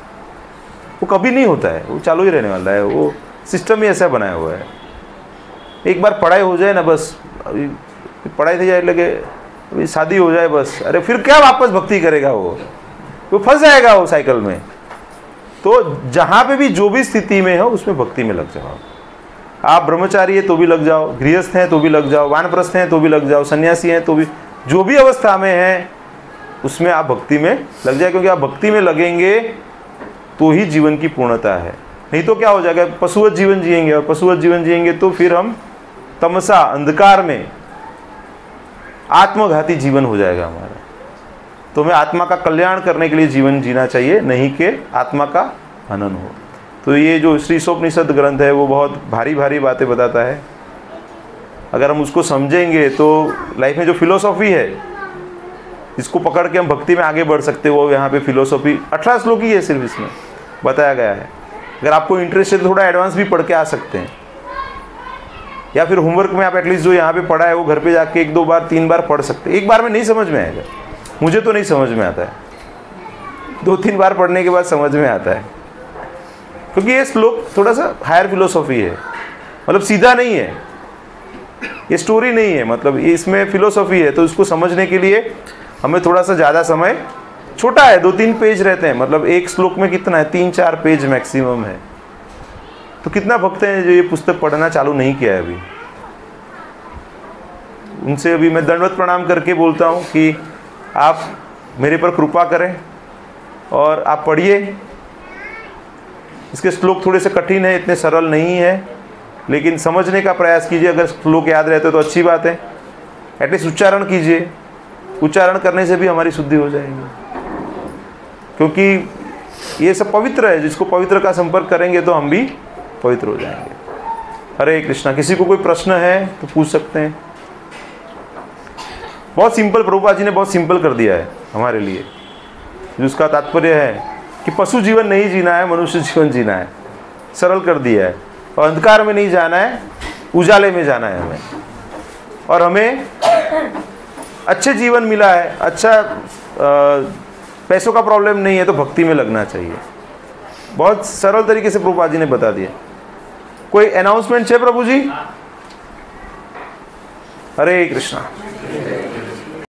वो कभी नहीं होता है, वो चालू ही रहने वाला है, वो सिस्टम ही ऐसा बनाया हुआ है। एक बार पढ़ाई हो जाए ना, बस अभी पढ़ाई थी जाए लगे, अभी शादी हो जाए बस, अरे फिर क्या वापस भक्ति करेगा, वो फंस जाएगा वो साइकिल में। तो जहाँ पे भी जो भी स्थिति में हो उसमें भक्ति में लग जाओ। आप ब्रह्मचारी है तो भी लग जाओ, गृहस्थ हैं तो भी लग जाओ, वानप्रस्थ हैं तो भी लग जाओ, सन्यासी हैं तो भी, जो भी अवस्था में हैं उसमें आप भक्ति में लग जाए, क्योंकि आप भक्ति में लगेंगे तो ही जीवन की पूर्णता है। नहीं तो क्या हो जाएगा, पशुवत जीवन जिएंगे, और पशुवत जीवन जिएंगे तो फिर हम तमसा अंधकार में आत्मघाती जीवन हो जाएगा हमारा। तो हमें आत्मा का कल्याण करने के लिए जीवन जीना चाहिए, नहीं कि आत्मा का हनन हो। तो ये जो श्री ईशोपनिषद ग्रंथ है वो बहुत भारी भारी बातें बताता है। अगर हम उसको समझेंगे तो लाइफ में जो फिलोसॉफी है जिसको पकड़ के हम भक्ति में आगे बढ़ सकते हैं, वो यहाँ पे फिलोसॉफी 18 श्लोक ही है सिर्फ इसमें बताया गया है। अगर आपको इंटरेस्ट है तो थोड़ा एडवांस भी पढ़ के आ सकते हैं, या फिर होमवर्क में आप एटलीस्ट जो यहाँ पे पढ़ा है वो घर पे जाके 1-2 बार 3 बार पढ़ सकते हैं। एक बार में नहीं समझ में आएगा, मुझे तो नहीं समझ में आता है, 2-3 बार पढ़ने के बाद समझ में आता है, क्योंकि ये श्लोक थोड़ा सा हायर फिलोसॉफी है, मतलब सीधा नहीं है, ये स्टोरी नहीं है, मतलब इसमें फिलोसॉफी है। तो इसको समझने के लिए हमें थोड़ा सा ज़्यादा समय, छोटा है 2-3 पेज रहते हैं, मतलब एक श्लोक में कितना है 3-4 पेज मैक्सिमम है। तो कितना भक्त हैं जो ये पुस्तक पढ़ना चालू नहीं किया है अभी, उनसे अभी मैं दंडवत प्रणाम करके बोलता हूँ कि आप मेरे पर कृपा करें और आप पढ़िए। इसके श्लोक थोड़े से कठिन है, इतने सरल नहीं है, लेकिन समझने का प्रयास कीजिए। अगर श्लोक याद रहते तो अच्छी बात है, एटलीस्ट उच्चारण कीजिए, उच्चारण करने से भी हमारी शुद्धि हो जाएगी, क्योंकि ये सब पवित्र है। जिसको पवित्र का संपर्क करेंगे तो हम भी पवित्र हो जाएंगे। हरे कृष्णा। किसी को कोई प्रश्न है तो पूछ सकते हैं। बहुत सिंपल, प्रभुपाद जी ने बहुत सिंपल कर दिया है हमारे लिए, जिसका तात्पर्य है कि पशु जीवन नहीं जीना है, मनुष्य जीवन जीना है, सरल कर दिया है। और अंधकार में नहीं जाना है, उजाले में जाना है हमें। और हमें अच्छे जीवन मिला है, अच्छा पैसों का प्रॉब्लम नहीं है, तो भक्ति में लगना चाहिए। बहुत सरल तरीके से प्रभुपाद जी ने बता दिया। कोई अनाउंसमेंट है प्रभु जी? हरे कृष्णा।